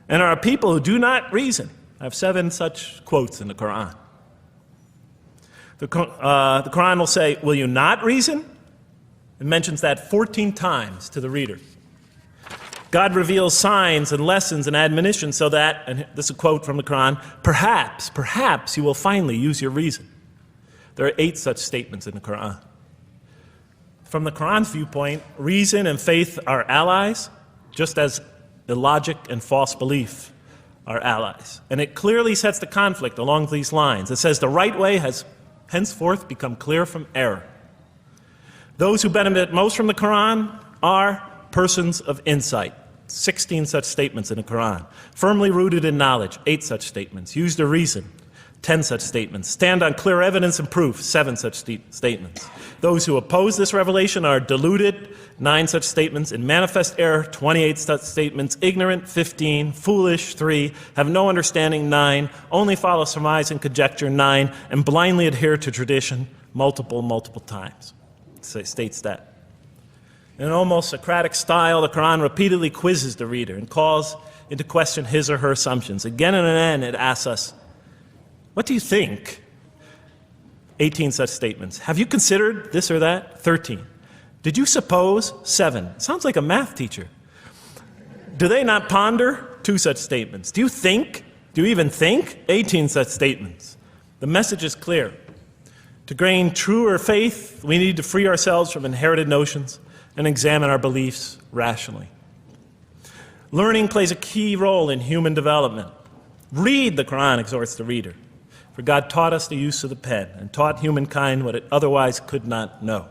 Speaker 1: and are a people who do not reason. I have 7 such quotes in the Quran. The Quran will say, "Will you not reason?" It mentions that 14 times to the reader. God reveals signs and lessons and admonitions so that, and this is a quote from the Quran, perhaps you will finally use your reason. There are 8 such statements in the Quran. From the Quran's viewpoint, reason and faith are allies, just as illogic and false belief are allies. And it clearly sets the conflict along these lines. It says the right way has henceforth become clear from error. Those who benefit most from the Quran are persons of insight. 16 such statements in the Quran. Firmly rooted in knowledge, 8 such statements. Use their reason, 10 such statements. Stand on clear evidence and proof, 7 such statements. Those who oppose this revelation are deluded, 9 such statements. In manifest error, 28 such statements. Ignorant, 15. Foolish, 3. Have no understanding, 9. Only follow surmise and conjecture, 9. And blindly adhere to tradition, multiple times. It states that. In an almost Socratic style, the Quran repeatedly quizzes the reader and calls into question his or her assumptions. Again and again, it asks us, what do you think? 18 such statements. Have you considered this or that? 13. Did you suppose? 7. Sounds like a math teacher. Do they not ponder? 2 such statements. Do you think? Do you even think? 18 such statements. The message is clear. To gain truer faith, we need to free ourselves from inherited notions and examine our beliefs rationally. Learning plays a key role in human development. Read, the Quran exhorts the reader. For God taught us the use of the pen and taught humankind what it otherwise could not know.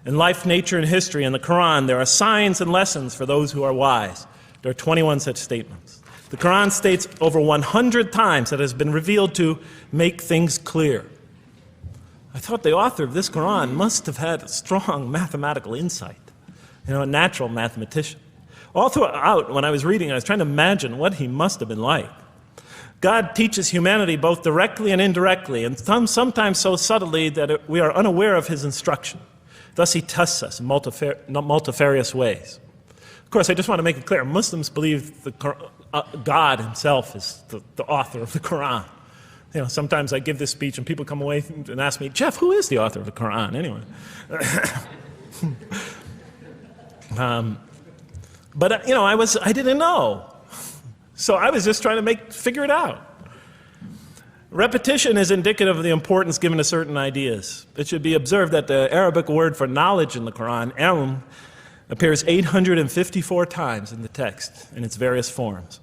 Speaker 1: In life, nature, and history, in the Quran, there are signs and lessons for those who are wise. There are 21 such statements. The Quran states over 100 times that it has been revealed to make things clear. I thought the author of this Quran must have had a strong mathematical insight, a natural mathematician. All throughout, when I was reading, I was trying to imagine what he must have been like. God teaches humanity both directly and indirectly, and sometimes so subtly that we are unaware of his instruction. Thus, he tests us in multifarious ways. Of course, I just want to make it clear, Muslims believe God himself is the author of the Quran. Sometimes I give this speech and people come away and ask me, Jeff, who is the author of the Quran anyway? But I didn't know. So I was just trying to figure it out. Repetition is indicative of the importance given to certain ideas. It should be observed that the Arabic word for knowledge in the Quran, ilm, appears 854 times in the text in its various forms.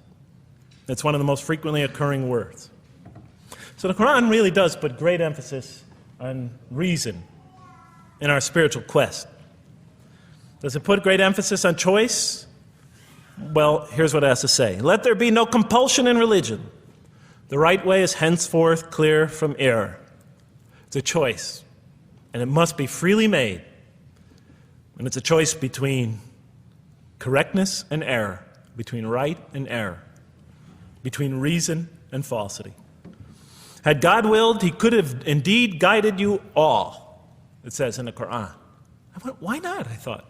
Speaker 1: It's one of the most frequently occurring words. So the Quran really does put great emphasis on reason in our spiritual quest. Does it put great emphasis on choice? Well, here's what it has to say. Let there be no compulsion in religion. The right way is henceforth clear from error. It's a choice, and it must be freely made. And it's a choice between correctness and error, between right and error, between reason and falsity. Had God willed, he could have indeed guided you all, it says in the Quran. I went, why not? I thought.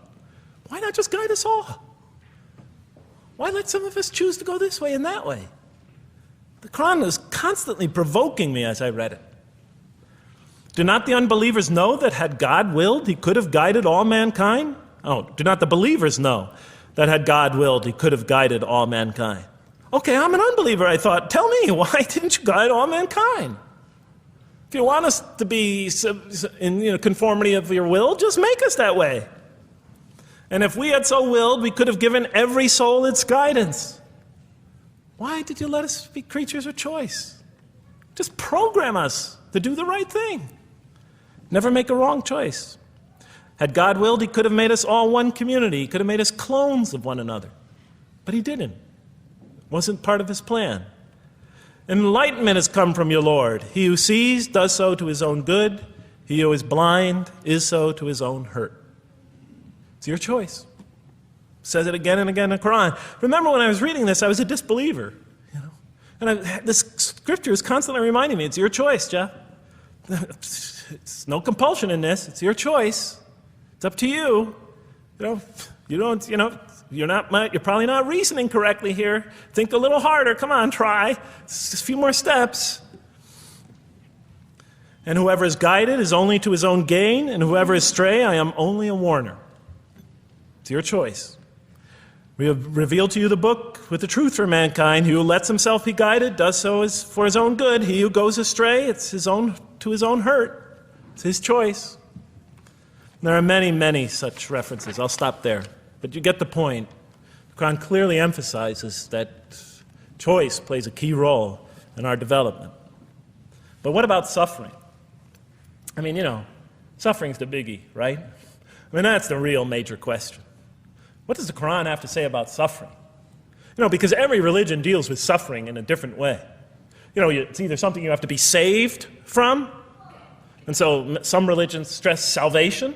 Speaker 1: Why not just guide us all? Why let some of us choose to go this way and that way? The Quran was constantly provoking me as I read it. Do not the unbelievers know that had God willed, he could have guided all mankind? Oh, do not the believers know that had God willed, he could have guided all mankind? Okay, I'm an unbeliever, I thought. Tell me, why didn't you guide all mankind? If you want us to be in conformity of your will, just make us that way. And if we had so willed, we could have given every soul its guidance. Why did you let us be creatures of choice? Just program us to do the right thing. Never make a wrong choice. Had God willed, he could have made us all one community. He could have made us clones of one another. But he didn't. It wasn't part of his plan. Enlightenment has come from your Lord. He who sees does so to his own good. He who is blind is so to his own hurt. It's your choice. Says it again and again in the Quran. Remember when I was reading this, I was a disbeliever. And this scripture is constantly reminding me, it's your choice, Jeff. It's no compulsion in this. It's your choice. It's up to you. You're probably not reasoning correctly here. Think a little harder. Come on, try. It's just a few more steps. And whoever is guided is only to his own gain, and whoever is stray, I am only a warner. It's your choice. We have revealed to you the book with the truth for mankind. He who lets himself be guided does so for his own good. He who goes astray, it's to his own hurt. It's his choice. There are many, many such references. I'll stop there. But you get the point. The Quran clearly emphasizes that choice plays a key role in our development. But what about suffering? Suffering's the biggie, right? That's the real major question. What does the Quran have to say about suffering? Because every religion deals with suffering in a different way. It's either something you have to be saved from, and so some religions stress salvation,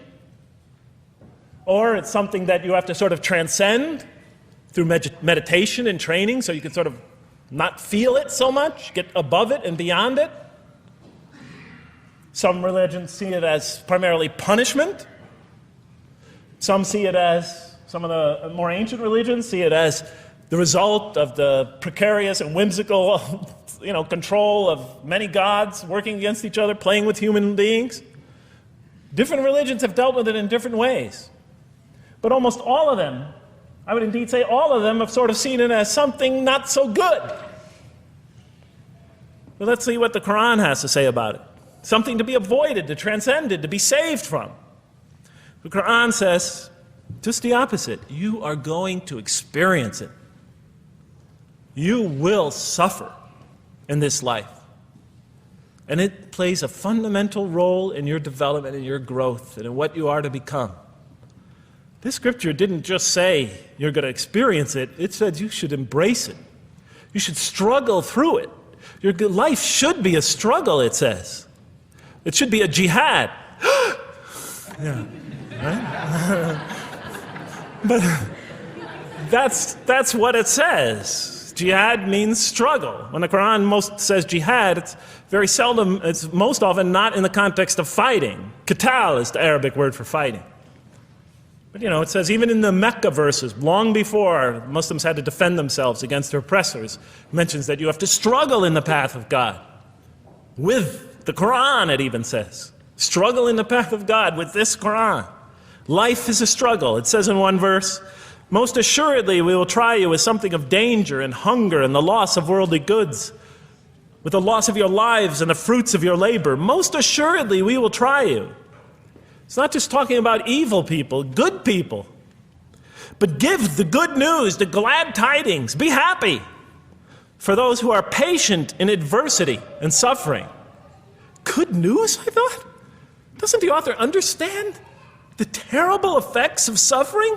Speaker 1: or it's something that you have to sort of transcend through meditation and training, so you can sort of not feel it so much, get above it and beyond it. Some religions see it as primarily punishment. Some of the more ancient religions see it as the result of the precarious and whimsical, control of many gods working against each other, playing with human beings. Different religions have dealt with it in different ways. But almost all of them, I would indeed say all of them, have sort of seen it as something not so good. But let's see what the Quran has to say about it. Something to be avoided, to transcended, to be saved from. The Quran says just the opposite. You are going to experience it. You will suffer in this life. And it plays a fundamental role in your development and your growth and in what you are to become. This scripture didn't just say you're going to experience it. It said you should embrace it. You should struggle through it. Your life should be a struggle, it says. It should be a jihad. Yeah, right? But that's what it says. Jihad means struggle. When the Quran most says jihad, it's very seldom, it's most often not in the context of fighting. Qital is the Arabic word for fighting. But it says even in the Mecca verses, long before Muslims had to defend themselves against their oppressors, it mentions that you have to struggle in the path of God. With the Quran, it even says. Struggle in the path of God with this Quran. Life is a struggle. It says in one verse, most assuredly we will try you with something of danger and hunger and the loss of worldly goods, with the loss of your lives and the fruits of your labor. Most assuredly we will try you. It's not just talking about evil people, good people. But give the good news, the glad tidings. Be happy for those who are patient in adversity and suffering. Good news, I thought? Doesn't the author understand the terrible effects of suffering?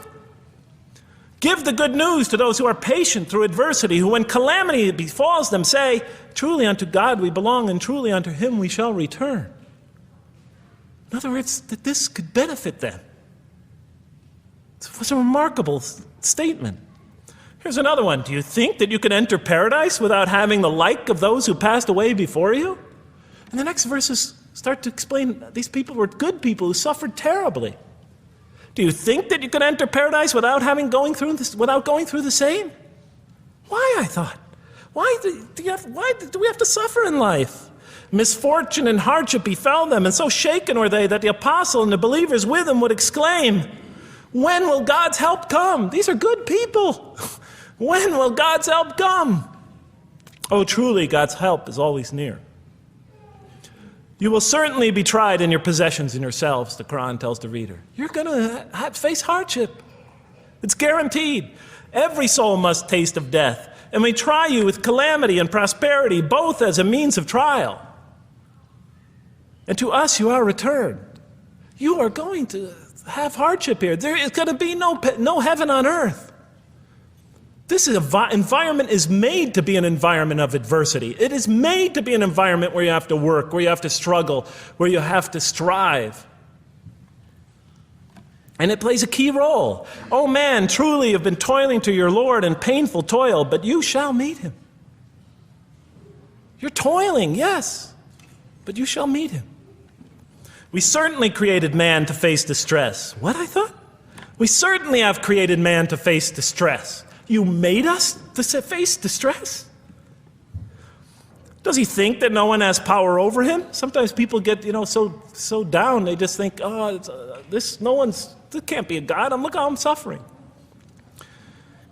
Speaker 1: Give the good news to those who are patient through adversity, who when calamity befalls them say, truly unto God we belong and truly unto him we shall return. In other words, that this could benefit them. It was a remarkable statement. Here's another one. Do you think that you can enter paradise without having the like of those who passed away before you? And the next verses start to explain these people were good people who suffered terribly. Do you think that you can enter paradise without going through the same? Why, I thought? Why do we have to suffer in life? Misfortune and hardship befell them, and so shaken were they that the apostle and the believers with him would exclaim, when will God's help come? These are good people. When will God's help come? Oh, truly, God's help is always near. You will certainly be tried in your possessions and yourselves, the Quran tells the reader. You're going to face hardship. It's guaranteed. Every soul must taste of death, and we try you with calamity and prosperity, both as a means of trial. And to us you are returned. You are going to have hardship here. There is going to be no heaven on earth. This environment is made to be an environment of adversity. It is made to be an environment where you have to work, where you have to struggle, where you have to strive. And it plays a key role. Oh man, truly you've been toiling to your Lord in painful toil, but you shall meet him. You're toiling, yes, but you shall meet him. We certainly created man to face distress. What, I thought? We certainly have created man to face distress. You made us to face distress? Does he think that no one has power over him? Sometimes people get, so down, they just think, this can't be a God. Look how I'm suffering.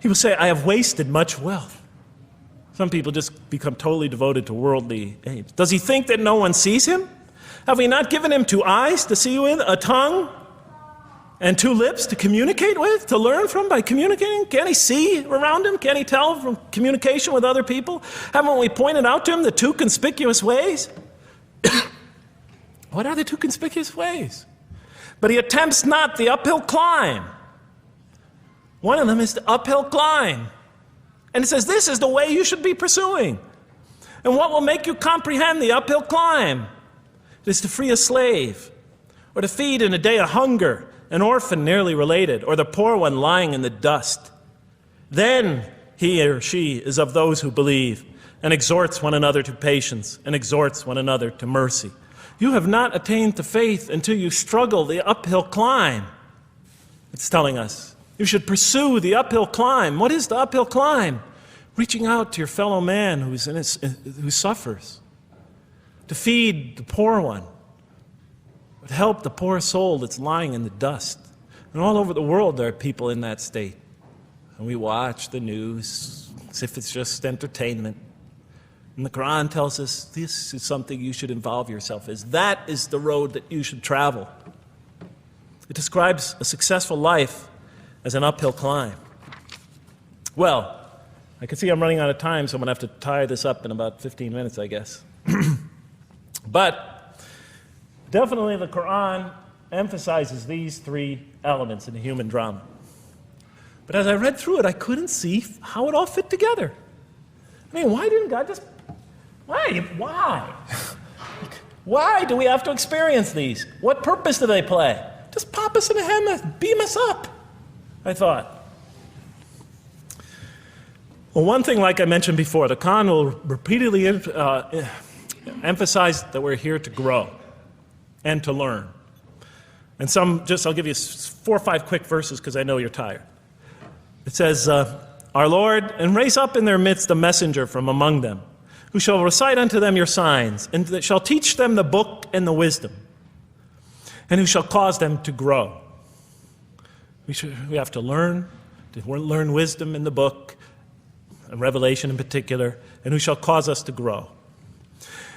Speaker 1: He will say, I have wasted much wealth. Some people just become totally devoted to worldly aims. Does he think that no one sees him? Have we not given him 2 eyes to see with, a tongue, and 2 lips to communicate with, to learn from by communicating? Can't he see around him? Can't he tell from communication with other people? Haven't we pointed out to him the 2 conspicuous ways? What are the 2 conspicuous ways? But he attempts not the uphill climb. One of them is the uphill climb. And it says this is the way you should be pursuing. And what will make you comprehend the uphill climb? It is to free a slave, or to feed in a day of hunger, an orphan nearly related, or the poor one lying in the dust. Then he or she is of those who believe, and exhorts one another to patience, and exhorts one another to mercy. You have not attained to faith until you struggle the uphill climb. It's telling us you should pursue the uphill climb. What is the uphill climb? Reaching out to your fellow man who suffers. To feed the poor one, but help the poor soul that's lying in the dust. And all over the world there are people in that state. And we watch the news as if it's just entertainment. And the Quran tells us this is something you should involve yourself in. That is the road that you should travel. It describes a successful life as an uphill climb. Well, I can see I'm running out of time, so I'm going to have to tie this up in about 15 minutes, I guess. But definitely the Quran emphasizes these three elements in the human drama. But as I read through it, I couldn't see how it all fit together. I mean, why didn't God just... Why? Why do we have to experience these? What purpose do they play? Just pop us in the head, beam us up, I thought. Well, one thing, like I mentioned before, the Quran will repeatedly emphasize that we're here to grow and to learn. And I'll give you 4 or 5 quick verses because I know you're tired. It says, Our Lord, and raise up in their midst a messenger from among them, who shall recite unto them your signs, and that shall teach them the book and the wisdom, and who shall cause them to grow. We have to learn wisdom in the book, and Revelation in particular, and who shall cause us to grow.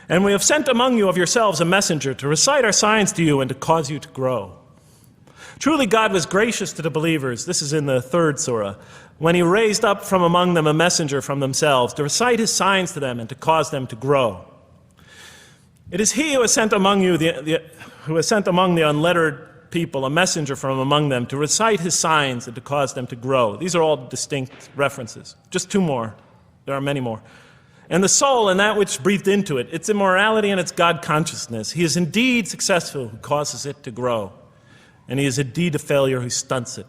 Speaker 1: And we have sent among you of yourselves a messenger to recite our signs to you and to cause you to grow. Truly God was gracious to the believers, this is in the 3rd surah, when he raised up from among them a messenger from themselves to recite his signs to them and to cause them to grow. It is he who has sent among you who has sent among the unlettered people a messenger from among them to recite his signs and to cause them to grow. These are all distinct references. Just 2 more. There are many more. And the soul and that which breathed into it, its immorality and its God consciousness. He is indeed successful who causes it to grow. And he is indeed a failure who stunts it.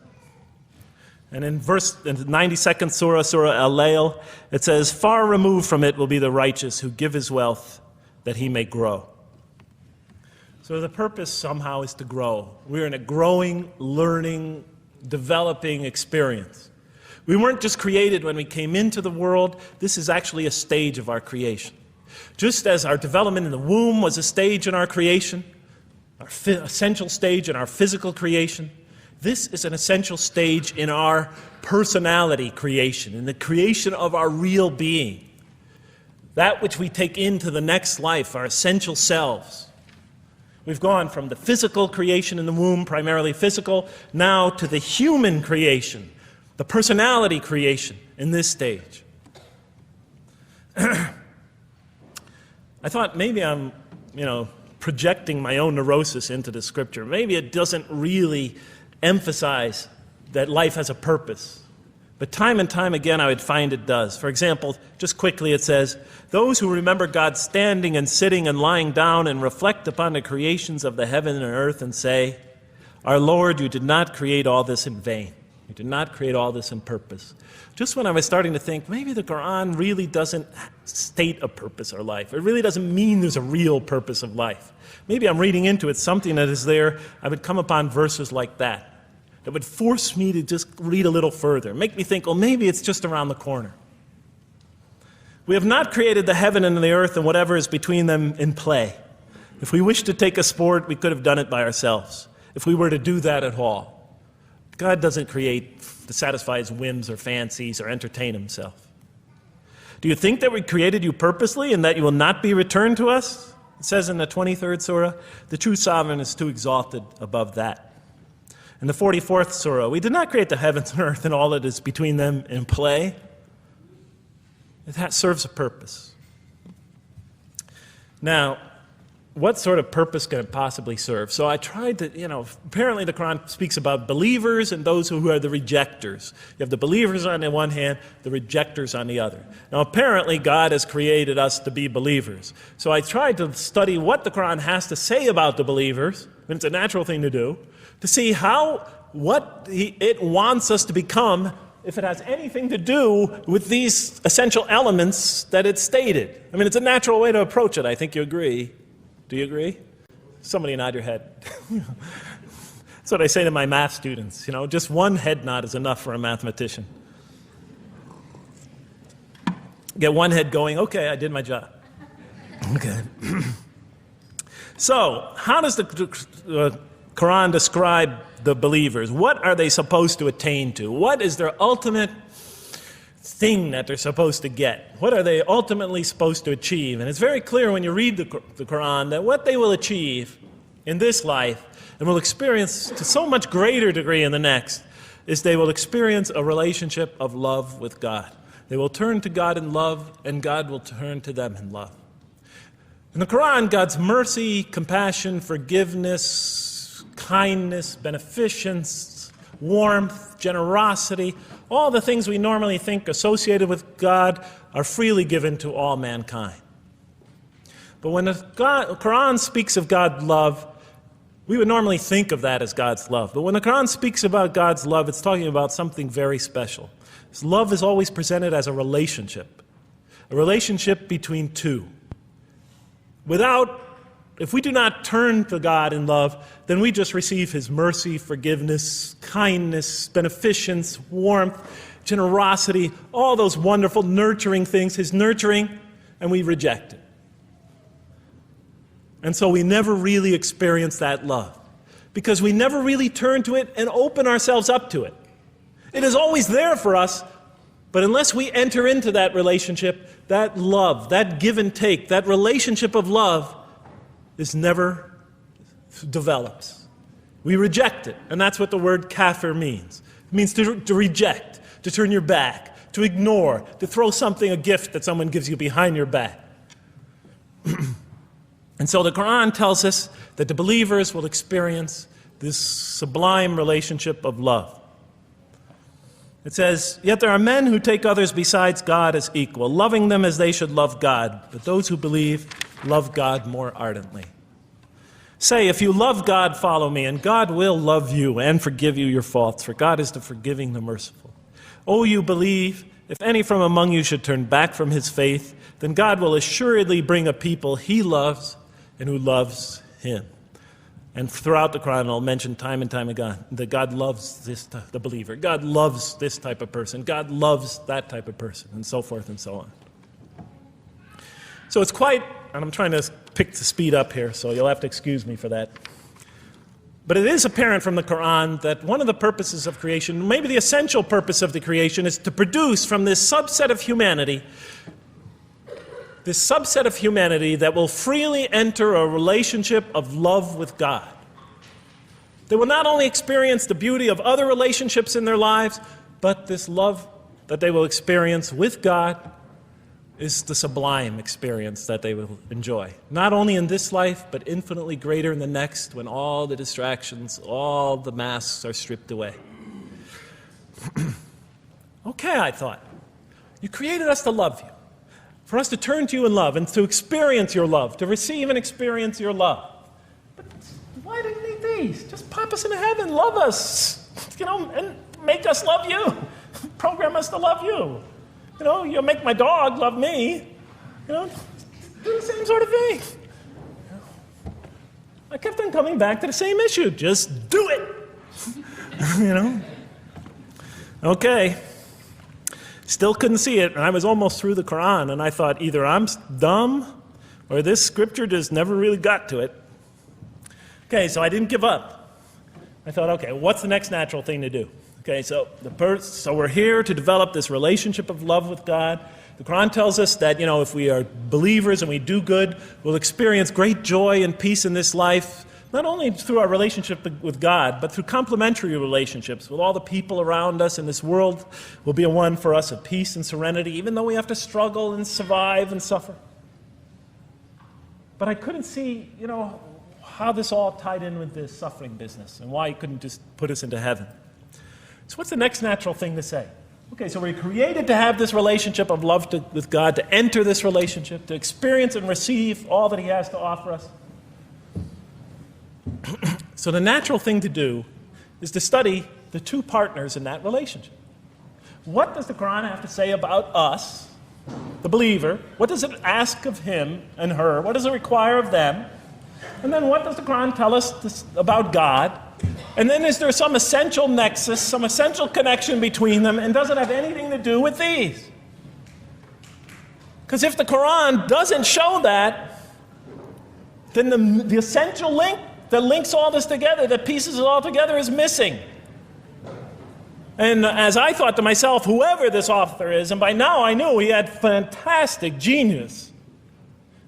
Speaker 1: And in the 92nd surah, Surah Al-Layl, it says, Far removed from it will be the righteous who give his wealth that he may grow. So the purpose somehow is to grow. We're in a growing, learning, developing experience. We weren't just created when we came into the world. This is actually a stage of our creation. Just as our development in the womb was a stage in our creation, our essential stage in our physical creation, this is an essential stage in our personality creation, in the creation of our real being. That which we take into the next life, our essential selves. We've gone from the physical creation in the womb, primarily physical, now to the human creation, the personality creation in this stage. I thought maybe I'm, projecting my own neurosis into the scripture. Maybe it doesn't really emphasize that life has a purpose. But time and time again, I would find it does. For example, just quickly it says, those who remember God standing and sitting and lying down and reflect upon the creations of the heaven and earth and say, Our Lord, you did not create all this in vain. You did not create all this in purpose. Just when I was starting to think, maybe the Quran really doesn't state a purpose of life. It really doesn't mean there's a real purpose of life. Maybe I'm reading into it something that is there. I would come upon verses like that would force me to just read a little further, make me think, well, maybe it's just around the corner. We have not created the heaven and the earth and whatever is between them in play. If we wished to take a sport, we could have done it by ourselves, if we were to do that at all. God doesn't create to satisfy his whims or fancies or entertain himself. Do you think that we created you purposely and that you will not be returned to us? It says in the 23rd surah, the true sovereign is too exalted above that. In the 44th surah, we did not create the heavens and earth and all that is between them in play. That serves a purpose. Now, what sort of purpose can it possibly serve? So I tried to, apparently the Quran speaks about believers and those who are the rejectors. You have the believers on the one hand, the rejectors on the other. Now apparently God has created us to be believers. So I tried to study what the Quran has to say about the believers, and it's a natural thing to do, to see what it wants us to become, if it has anything to do with these essential elements that it stated. I mean, it's a natural way to approach it. I think you agree. Do you agree? Somebody nod your head. That's what I say to my math students. Just one head nod is enough for a mathematician. Get one head going, okay, I did my job. Okay. So, how does the Quran describe the believers? What are they supposed to attain to? What is their ultimate thing that they're supposed to get? What are they ultimately supposed to achieve? And it's very clear when you read the Quran that what they will achieve in this life and will experience to so much greater degree in the next is they will experience a relationship of love with God. They will turn to God in love and God will turn to them in love. In the Quran, God's mercy, compassion, forgiveness, kindness, beneficence, warmth, generosity, all the things we normally think associated with God are freely given to all mankind. But when the Quran speaks of God's love, we would normally think of that as God's love. But when the Quran speaks about God's love, it's talking about something very special. His love is always presented as a relationship between two. If we do not turn to God in love, then we just receive His mercy, forgiveness, kindness, beneficence, warmth, generosity, all those wonderful nurturing things, His nurturing, and we reject it. And so we never really experience that love, because we never really turn to it and open ourselves up to it. It is always there for us, but unless we enter into that relationship, that love, that give and take, that relationship of love never develops. We reject it, and that's what the word kafir means. It means to reject, to turn your back, to ignore, to throw something, a gift that someone gives you behind your back. And so the Quran tells us that the believers will experience this sublime relationship of love. It says, "Yet there are men who take others besides God as equal, loving them as they should love God. But those who believe love God more ardently. Say, if you love God, follow me, and God will love you and forgive you your faults, for God is the forgiving, the merciful. O you believe, if any from among you should turn back from his faith, then God will assuredly bring a people he loves and who loves him." And throughout the Quran, I'll mention time and time again that God loves the believer. God loves this type of person. God loves that type of person, and so forth and so on. So it's quite, and I'm trying to pick the speed up here, so you'll have to excuse me for that. But it is apparent from the Quran that one of the purposes of creation, maybe the essential purpose of the creation, is to produce from this subset of humanity that will freely enter a relationship of love with God. They will not only experience the beauty of other relationships in their lives, but this love that they will experience with God is the sublime experience that they will enjoy. Not only in this life, but infinitely greater in the next, when all the distractions, all the masks are stripped away. Okay, I thought, you created us to love you, for us to turn to you in love and to experience your love, to receive and experience your love. But why do you need these? Just pop us into heaven, love us, and make us love you. Program us to love you. You'll make my dog love me. Do the same sort of thing. I kept on coming back to the same issue. Just do it. Okay. Still couldn't see it, and I was almost through the Quran, and I thought either I'm dumb or this scripture just never really got to it. Okay, so I didn't give up. I thought, okay, what's the next natural thing to do? Okay, so we're here to develop this relationship of love with God. The Quran tells us that, if we are believers and we do good, we'll experience great joy and peace in this life, not only through our relationship with God, but through complementary relationships with all the people around us, and this world will be a one for us of peace and serenity, even though we have to struggle and survive and suffer. But I couldn't see, how this all tied in with this suffering business, and why he couldn't just put us into heaven. So what's the next natural thing to say? Okay, so we're created to have this relationship of love with God, to enter this relationship, to experience and receive all that he has to offer us. So the natural thing to do is to study the two partners in that relationship. What does the Quran have to say about us, the believer? What does it ask of him and her? What does it require of them? And then what does the Quran tell us about God? And then is there some essential nexus, some essential connection between them, and does it have anything to do with these? Because if the Quran doesn't show that, then the essential link that links all this together, that pieces it all together, is missing. And as I thought to myself, whoever this author is, and by now I knew he had fantastic genius,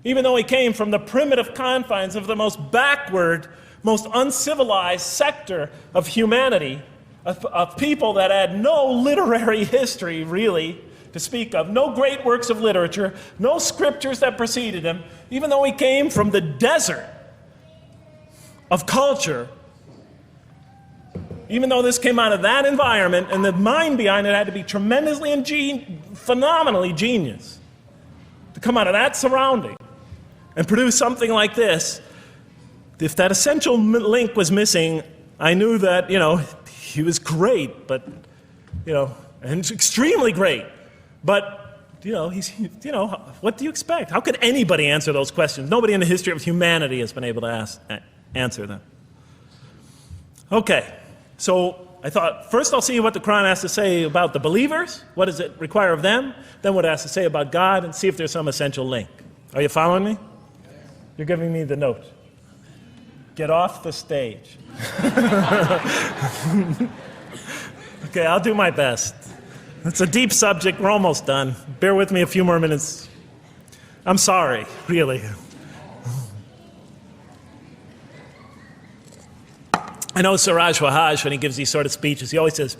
Speaker 1: even though he came from the primitive confines of the most backward, most uncivilized sector of humanity, of people that had no literary history, really, to speak of, no great works of literature, no scriptures that preceded him, even though he came from the desert of culture, even though this came out of that environment, and the mind behind it had to be tremendously and phenomenally genius to come out of that surrounding and produce something like this. If that essential link was missing, I knew that, he was great, but, and extremely great. But, what do you expect? How could anybody answer those questions? Nobody in the history of humanity has been able to answer them. Okay, so I thought, first I'll see what the Quran has to say about the believers. What does it require of them? Then what it has to say about God, and see if there's some essential link. Are you following me? You're giving me the note. Get off the stage. Okay, I'll do my best. It's a deep subject. We're almost done. Bear with me a few more minutes. I'm sorry, really. I know Siraj Wahaj, when he gives these sort of speeches, he always says,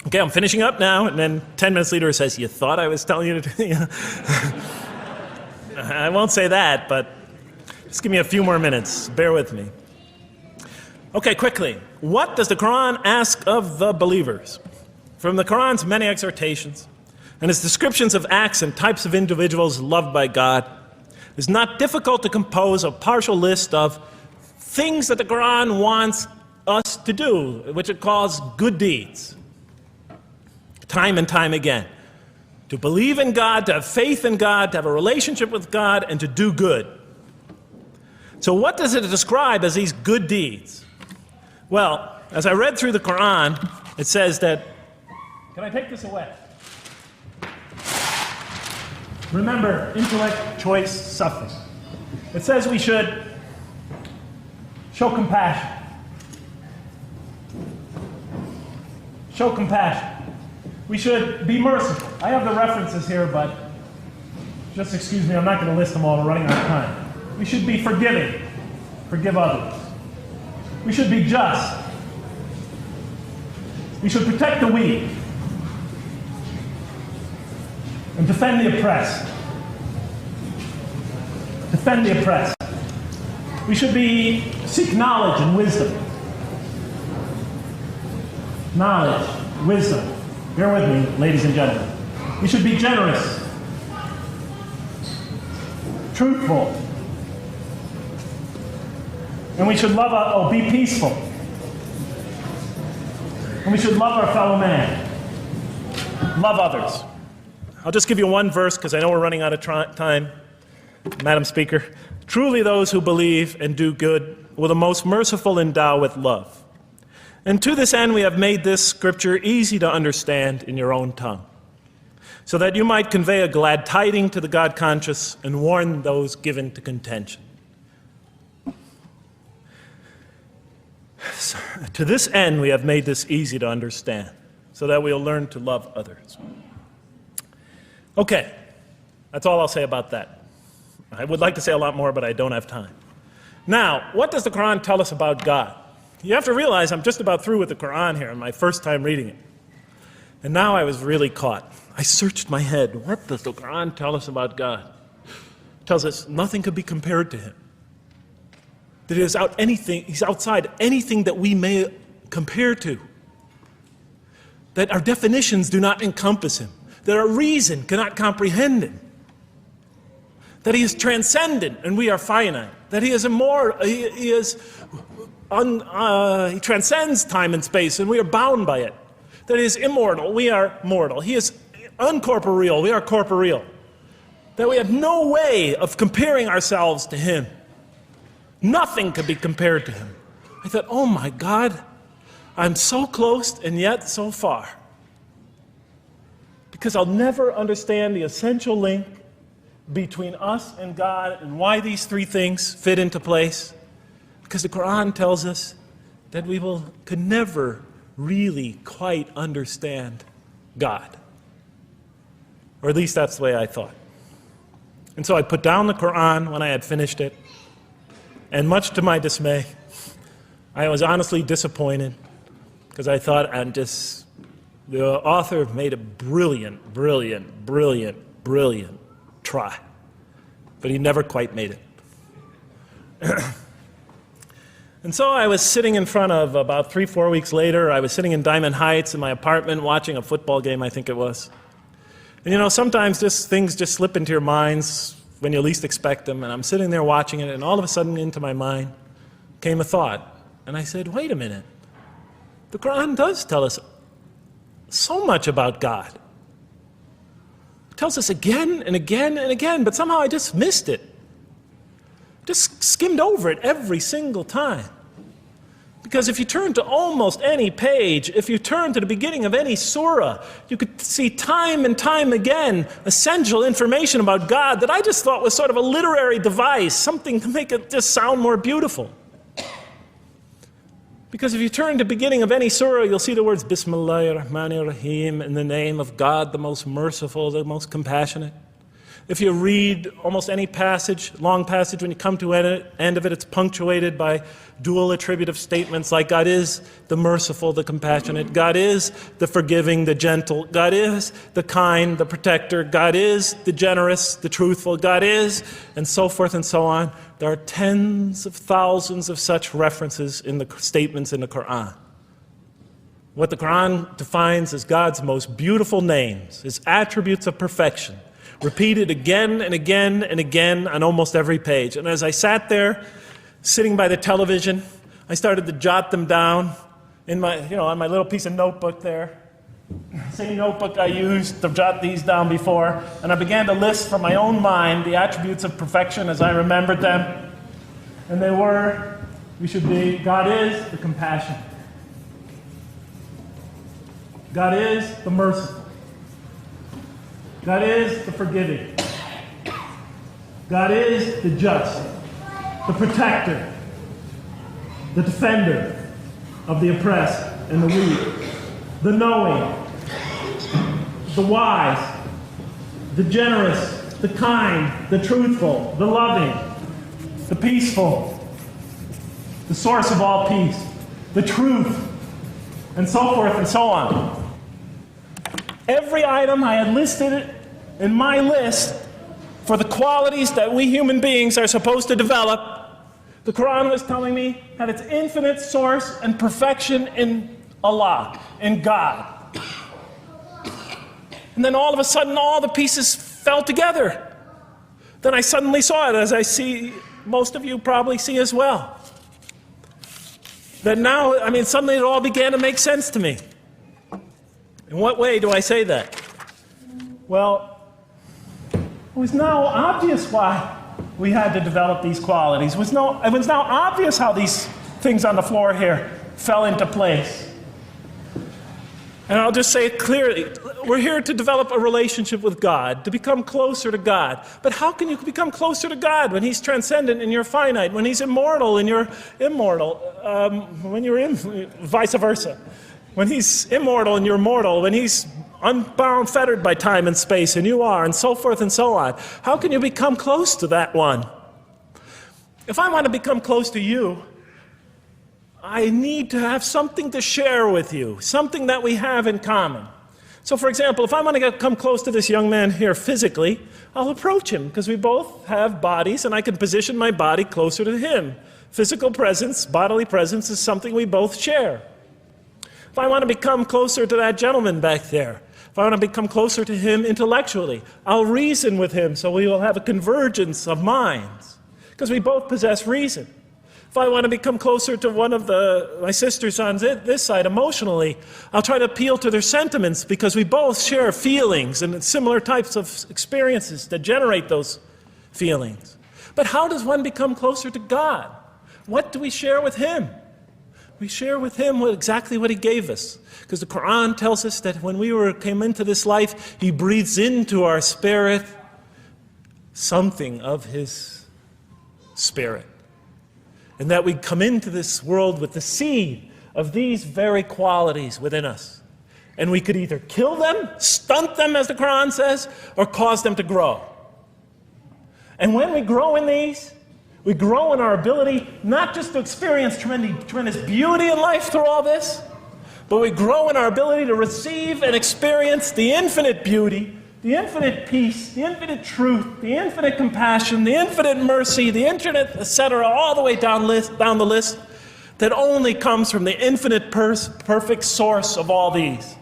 Speaker 1: okay, I'm finishing up now, and then 10 minutes later he says, you thought I was telling you to... I won't say that, but just give me a few more minutes. Bear with me. Okay, quickly. What does the Quran ask of the believers? From the Quran's many exhortations and its descriptions of acts and types of individuals loved by God, it's not difficult to compose a partial list of things that the Quran wants us to do, which it calls good deeds, time and time again. To believe in God, to have faith in God, to have a relationship with God, and to do good. So what does it describe as these good deeds? Well, as I read through the Quran, it says that, can I take this away? Remember, intellect, choice, suffering. It says we should show compassion. Show compassion. We should be merciful. I have the references here, but just excuse me, I'm not going to list them all. We're running out of time. We should be forgiving. Forgive others. We should be just. We should protect the weak and defend the oppressed. Defend the oppressed. We should seek knowledge and wisdom. Knowledge, wisdom. Bear with me, ladies and gentlemen. We should be generous, truthful, and we should be peaceful. And we should love our fellow man. Love others. I'll just give you one verse because I know we're running out of time, Madam Speaker. Truly those who believe and do good will the most merciful endow with love. And to this end we have made this scripture easy to understand in your own tongue, so that you might convey a glad tiding to the God-conscious and warn those given to contention. So, to this end we have made this easy to understand, so that we'll learn to love others. Okay, that's all I'll say about that. I would like to say a lot more, but I don't have time. Now, what does the Quran tell us about God? You have to realize I'm just about through with the Quran here, my first time reading it. And now I was really caught. I searched my head. What does the Quran tell us about God? It tells us nothing could be compared to him. That he's outside anything that we may compare to. That our definitions do not encompass him. That our reason cannot comprehend him. That he is transcendent and we are finite. That he is immortal. He transcends time and space and we are bound by it. That he is immortal, we are mortal. He is uncorporeal, we are corporeal. That we have no way of comparing ourselves to him. Nothing could be compared to him. I thought, oh my God, I'm so close and yet so far. Because I'll never understand the essential link between us and God and why these three things fit into place. Because the Quran tells us that we could never really quite understand God. Or at least that's the way I thought. And so I put down the Quran when I had finished it. And much to my dismay, I was honestly disappointed because I thought The author made a brilliant try, but he never quite made it. And so I was sitting in front of, about 3-4 weeks later, I was sitting in Diamond Heights in my apartment watching a football game, I think it was. And you know, sometimes things just slip into your minds when you least expect them, and I'm sitting there watching it, and all of a sudden into my mind came a thought. And I said, wait a minute. The Quran does tell us so much about God. It tells us again and again and again, but somehow I just missed it. Just skimmed over it every single time. Because if you turn to almost any page, if you turn to the beginning of any surah, you could see time and time again essential information about God that I just thought was sort of a literary device, something to make it just sound more beautiful. Because if you turn to the beginning of any surah, you'll see the words Bismillahir Rahmanir Rahim, in the name of God, the most merciful, the most compassionate. If you read almost any passage, long passage, when you come to the end of it, it's punctuated by dual attributive statements like God is the merciful, the compassionate, God is the forgiving, the gentle, God is the kind, the protector, God is the generous, the truthful, God is, and so forth and so on. There are tens of thousands of such references in the statements in the Quran. What the Quran defines as God's most beautiful names, His attributes of perfection, repeated again and again and again on almost every page. And as I sat there, sitting by the television, I started to jot them down in my, on my little piece of notebook there. Same notebook I used to jot these down before. And I began to list from my own mind the attributes of perfection as I remembered them. And they were, God is the compassionate. God is the merciful. God is the forgiving. God is the just, the protector, the defender of the oppressed and the weak, the knowing, the wise, the generous, the kind, the truthful, the loving, the peaceful, the source of all peace, the truth, and so forth and so on. Every item I had listed in my list for the qualities that we human beings are supposed to develop, the Quran was telling me had its infinite source and perfection in Allah, in God. And then all of a sudden, all the pieces fell together. Then I suddenly saw it, as I see most of you probably see as well. That now, suddenly it all began to make sense to me. In what way do I say that? Well, it was now obvious why we had to develop these qualities. It was now obvious how these things on the floor here fell into place. And I'll just say it clearly. We're here to develop a relationship with God, to become closer to God. But how can you become closer to God when He's transcendent and you're finite, when He's immortal and you're immortal, vice versa? When He's immortal and you're mortal, when He's unbound, fettered by time and space, and you are, and so forth and so on. How can you become close to that one? If I want to become close to you, I need to have something to share with you, something that we have in common. So for example, if I want to come close to this young man here physically, I'll approach him, because we both have bodies, and I can position my body closer to him. Physical presence, bodily presence, is something we both share. If I want to become closer to that gentleman back there, if I want to become closer to him intellectually, I'll reason with him so we will have a convergence of minds, because we both possess reason. If I want to become closer to one of my sisters on this side emotionally, I'll try to appeal to their sentiments, because we both share feelings and similar types of experiences that generate those feelings. But how does one become closer to God? What do we share with Him? We share with Him exactly what He gave us. Because the Quran tells us that when we came into this life, He breathes into our spirit something of His Spirit. And that we come into this world with the seed of these very qualities within us. And we could either kill them, stunt them, as the Quran says, or cause them to grow. And when we grow in these, we grow in our ability not just to experience tremendous beauty in life through all this, but we grow in our ability to receive and experience the infinite beauty, the infinite peace, the infinite truth, the infinite compassion, the infinite mercy, the infinite, etc., all the way down the list, that only comes from the infinite perfect source of all these.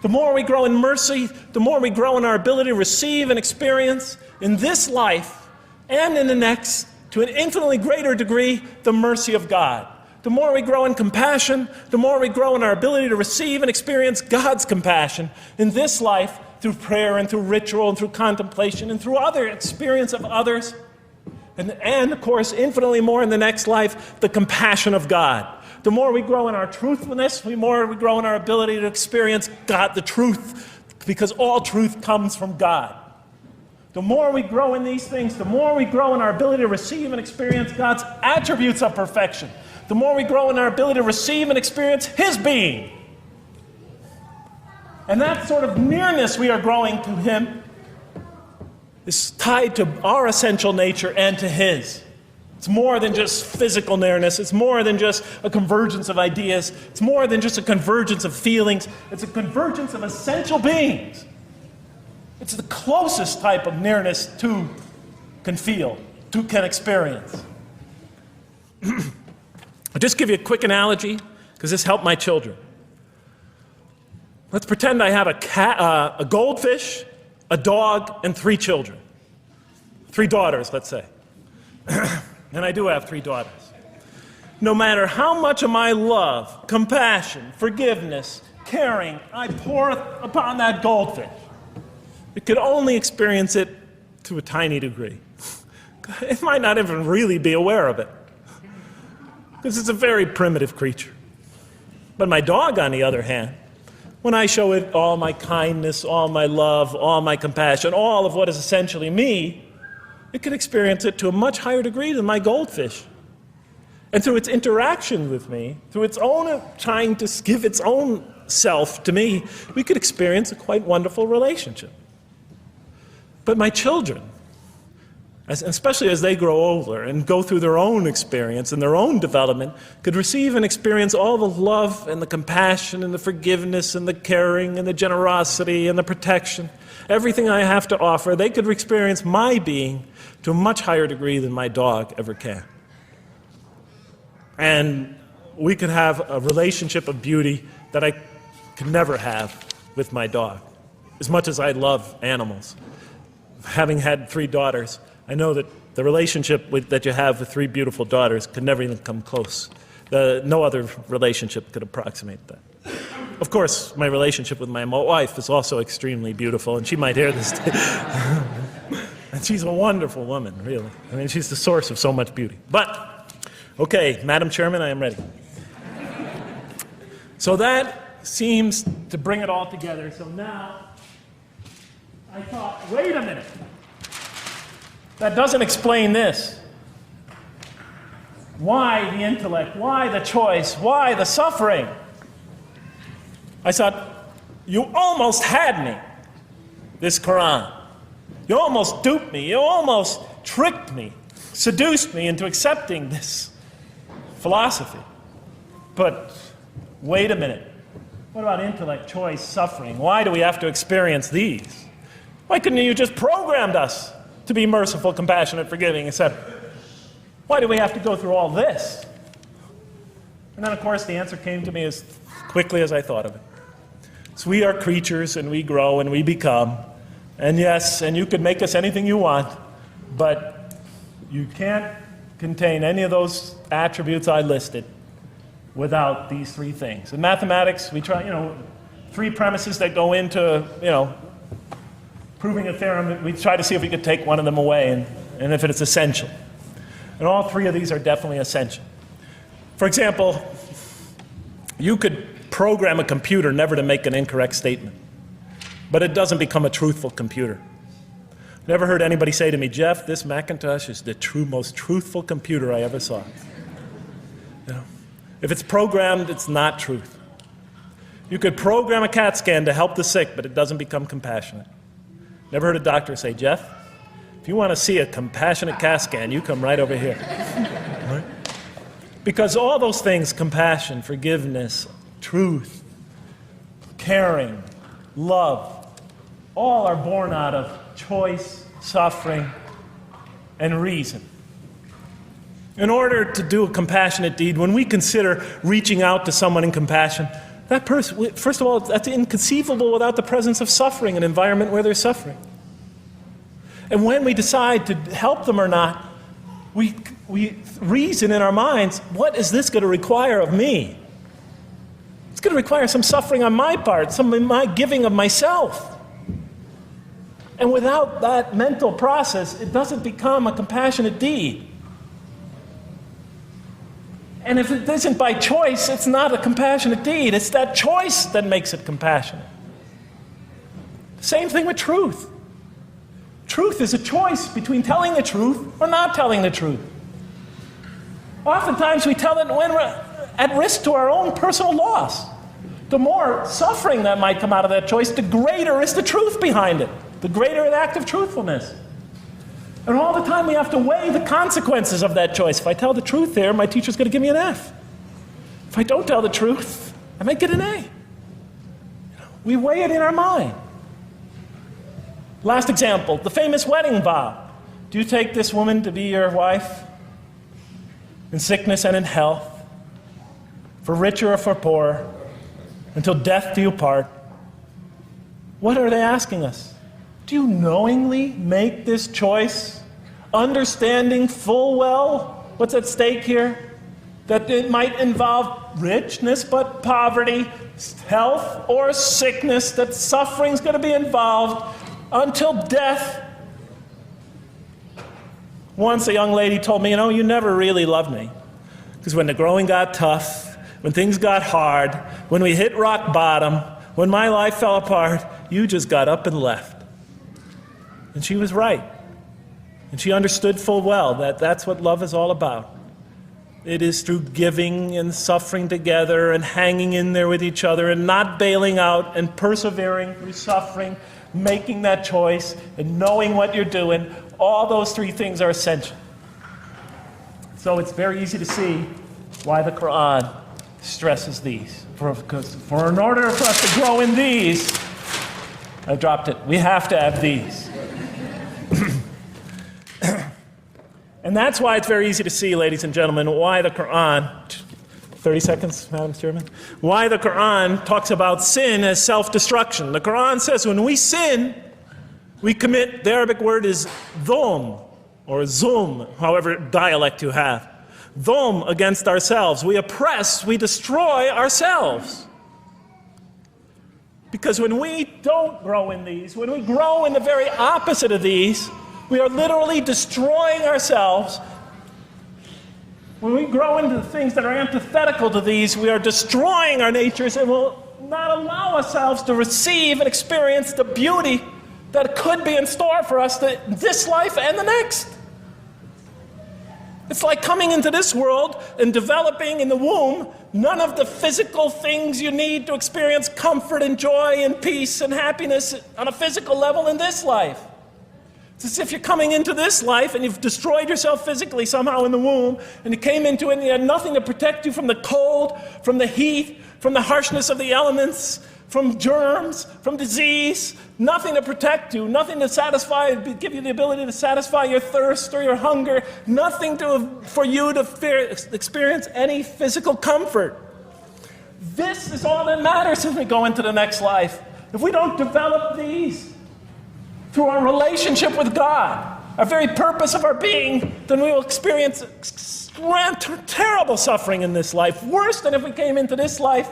Speaker 1: The more we grow in mercy, the more we grow in our ability to receive and experience in this life and in the next, to an infinitely greater degree, the mercy of God. The more we grow in compassion, the more we grow in our ability to receive and experience God's compassion in this life through prayer and through ritual and through contemplation and through other experience of others. And of course, infinitely more in the next life, the compassion of God. The more we grow in our truthfulness, the more we grow in our ability to experience God, the truth, because all truth comes from God. The more we grow in these things, the more we grow in our ability to receive and experience God's attributes of perfection. The more we grow in our ability to receive and experience His being. And that sort of nearness we are growing to Him is tied to our essential nature and to His. It's more than just physical nearness. It's more than just a convergence of ideas. It's more than just a convergence of feelings. It's a convergence of essential beings. It's the closest type of nearness two can feel, two can experience. I'll just give you a quick analogy, because this helped my children. Let's pretend I have a goldfish, a dog, and 3 children. 3 daughters, let's say. And I do have 3 daughters. No matter how much of my love, compassion, forgiveness, caring I pour upon that goldfish, it could only experience it to a tiny degree. It might not even really be aware of it, because it's a very primitive creature. But my dog, on the other hand, when I show it all my kindness, all my love, all my compassion, all of what is essentially me, it can experience it to a much higher degree than my goldfish. And through its interaction with me, through its own trying to give its own self to me, we could experience a quite wonderful relationship. But my children, especially as they grow older and go through their own experience and their own development, could receive and experience all the love and the compassion and the forgiveness and the caring and the generosity and the protection, everything I have to offer. They could experience my being to a much higher degree than my dog ever can. And we could have a relationship of beauty that I could never have with my dog. As much as I love animals, having had 3 daughters, I know that the relationship that you have with 3 beautiful daughters could never even come close. No other relationship could approximate that. Of course, my relationship with my wife is also extremely beautiful, and she might hear this. And she's a wonderful woman, really. I mean, she's the source of so much beauty. But, okay, Madam Chairman, I am ready. So that seems to bring it all together. So now, I thought, wait a minute. That doesn't explain this. Why the intellect? Why the choice? Why the suffering? I thought, you almost had me, this Quran. You almost duped me. You almost tricked me, seduced me into accepting this philosophy. But wait a minute. What about intellect, choice, suffering? Why do we have to experience these? Why couldn't you just programmed us to be merciful, compassionate, forgiving, etc.? Why do we have to go through all this? And then, of course, the answer came to me as quickly as I thought of it. So we are creatures, and we grow, and we become. And yes, and you can make us anything you want, but you can't contain any of those attributes I listed without these 3 things. In mathematics, we try, 3 premises that go into, proving a theorem. We try to see if we could take one of them away, and if it's essential. And all 3 of these are definitely essential. For example, you could program a computer never to make an incorrect statement, but it doesn't become a truthful computer. Never heard anybody say to me, Jeff, this Macintosh is the most truthful computer I ever saw. If it's programmed, it's not truth. You could program a CAT scan to help the sick, but it doesn't become compassionate. Never heard a doctor say, Jeff, if you want to see a compassionate CAT scan, you come right over here. Right? Because all those things, compassion, forgiveness, truth, caring, love, all are born out of choice, suffering, and reason. In order to do a compassionate deed, when we consider reaching out to someone in compassion, that person, first of all, that's inconceivable without the presence of suffering, an environment where there's suffering. And when we decide to help them or not, we reason in our minds, what is this going to require of me? It's going to require some suffering on my part, some of my giving of myself. And without that mental process, it doesn't become a compassionate deed. And if it isn't by choice, it's not a compassionate deed. It's that choice that makes it compassionate. Same thing with truth. Truth is a choice between telling the truth or not telling the truth. Oftentimes we tell it when we're at risk to our own personal loss. The more suffering that might come out of that choice, the greater is the truth behind it, the greater an act of truthfulness. And all the time we have to weigh the consequences of that choice. If I tell the truth there, my teacher's going to give me an F. If I don't tell the truth, I might get an A. We weigh it in our mind. Last example, the famous wedding vow. Do you take this woman to be your wife in sickness and in health, for richer or for poorer, until death do you part? What are they asking us? Do you knowingly make this choice, understanding full well what's at stake here? That it might involve richness but poverty, health or sickness, that suffering's going to be involved until death. Once a young lady told me, you never really loved me. Because when the growing got tough, when things got hard, when we hit rock bottom, when my life fell apart, you just got up and left. And she was right. And she understood full well that that's what love is all about. It is through giving and suffering together and hanging in there with each other and not bailing out and persevering through suffering, making that choice and knowing what you're doing. All those three things are essential. So it's very easy to see why the Quran stresses these. For in order for us to grow in these, I dropped it, we have to have these. And that's why it's very easy to see, ladies and gentlemen, why the Quran, 30 seconds, Madam Chairman, why the Quran talks about sin as self-destruction. The Quran says when we sin, we commit, the Arabic word is dhulm, or zum, however dialect you have. Dhulm against ourselves. We oppress, we destroy ourselves. Because when we don't grow in these, when we grow in the very opposite of these, we are literally destroying ourselves. When we grow into the things that are antithetical to these, we are destroying our natures and will not allow ourselves to receive and experience the beauty that could be in store for us this life and the next. It's like coming into this world and developing in the womb none of the physical things you need to experience comfort and joy and peace and happiness on a physical level in this life. It's as if you're coming into this life and you've destroyed yourself physically somehow in the womb, and you came into it and you had nothing to protect you from the cold, from the heat, from the harshness of the elements, from germs, from disease, nothing to protect you, nothing to satisfy, give you the ability to satisfy your thirst or your hunger, nothing for you to experience any physical comfort. This is all that matters as we go into the next life. If we don't develop these through our relationship with God, our very purpose of our being, then we will experience terrible suffering in this life, worse than if we came into this life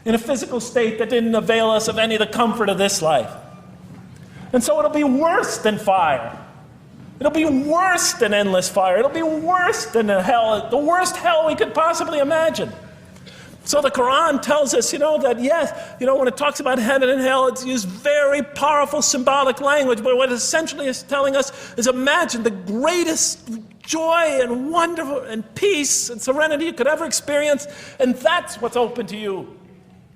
Speaker 1: in a physical state that didn't avail us of any of the comfort of this life. And so it'll be worse than fire. It'll be worse than endless fire. It'll be worse than the worst hell we could possibly imagine. So the Quran tells us, that yes, when it talks about heaven and hell, it's used very powerful symbolic language, but what it essentially is telling us is imagine the greatest joy and wonder and peace and serenity you could ever experience, and that's what's open to you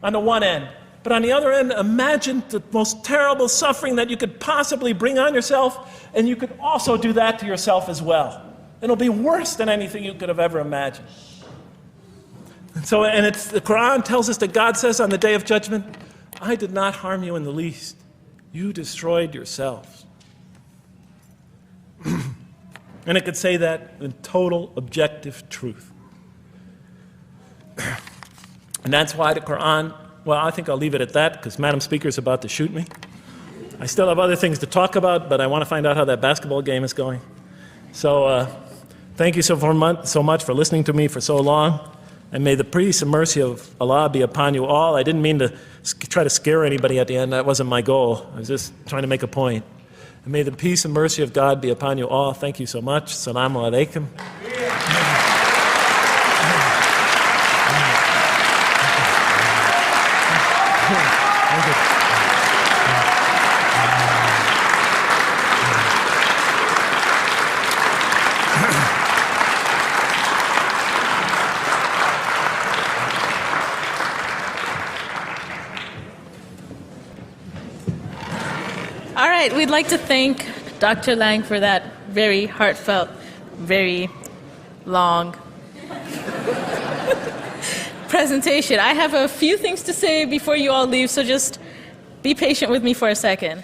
Speaker 1: on the one end. But on the other end, imagine the most terrible suffering that you could possibly bring on yourself, and you could also do that to yourself as well. It'll be worse than anything you could have ever imagined. So, and it's, the Quran tells us that God says on the day of judgment, I did not harm you in the least. You destroyed yourselves. And it could say that in total objective truth. And that's why the Quran, well, I think I'll leave it at that because Madam Speaker is about to shoot me. I still have other things to talk about, but I want to find out how that basketball game is going. So thank you so much for listening to me for so long. And may the peace and mercy of Allah be upon you all. I didn't mean to try to scare anybody at the end. That wasn't my goal. I was just trying to make a point. And may the peace and mercy of God be upon you all. Thank you so much. Assalamu alaikum.
Speaker 2: All right, we'd like to thank Dr. Lang for that very heartfelt, very long presentation. I have a few things to say before you all leave, so just be patient with me for a second.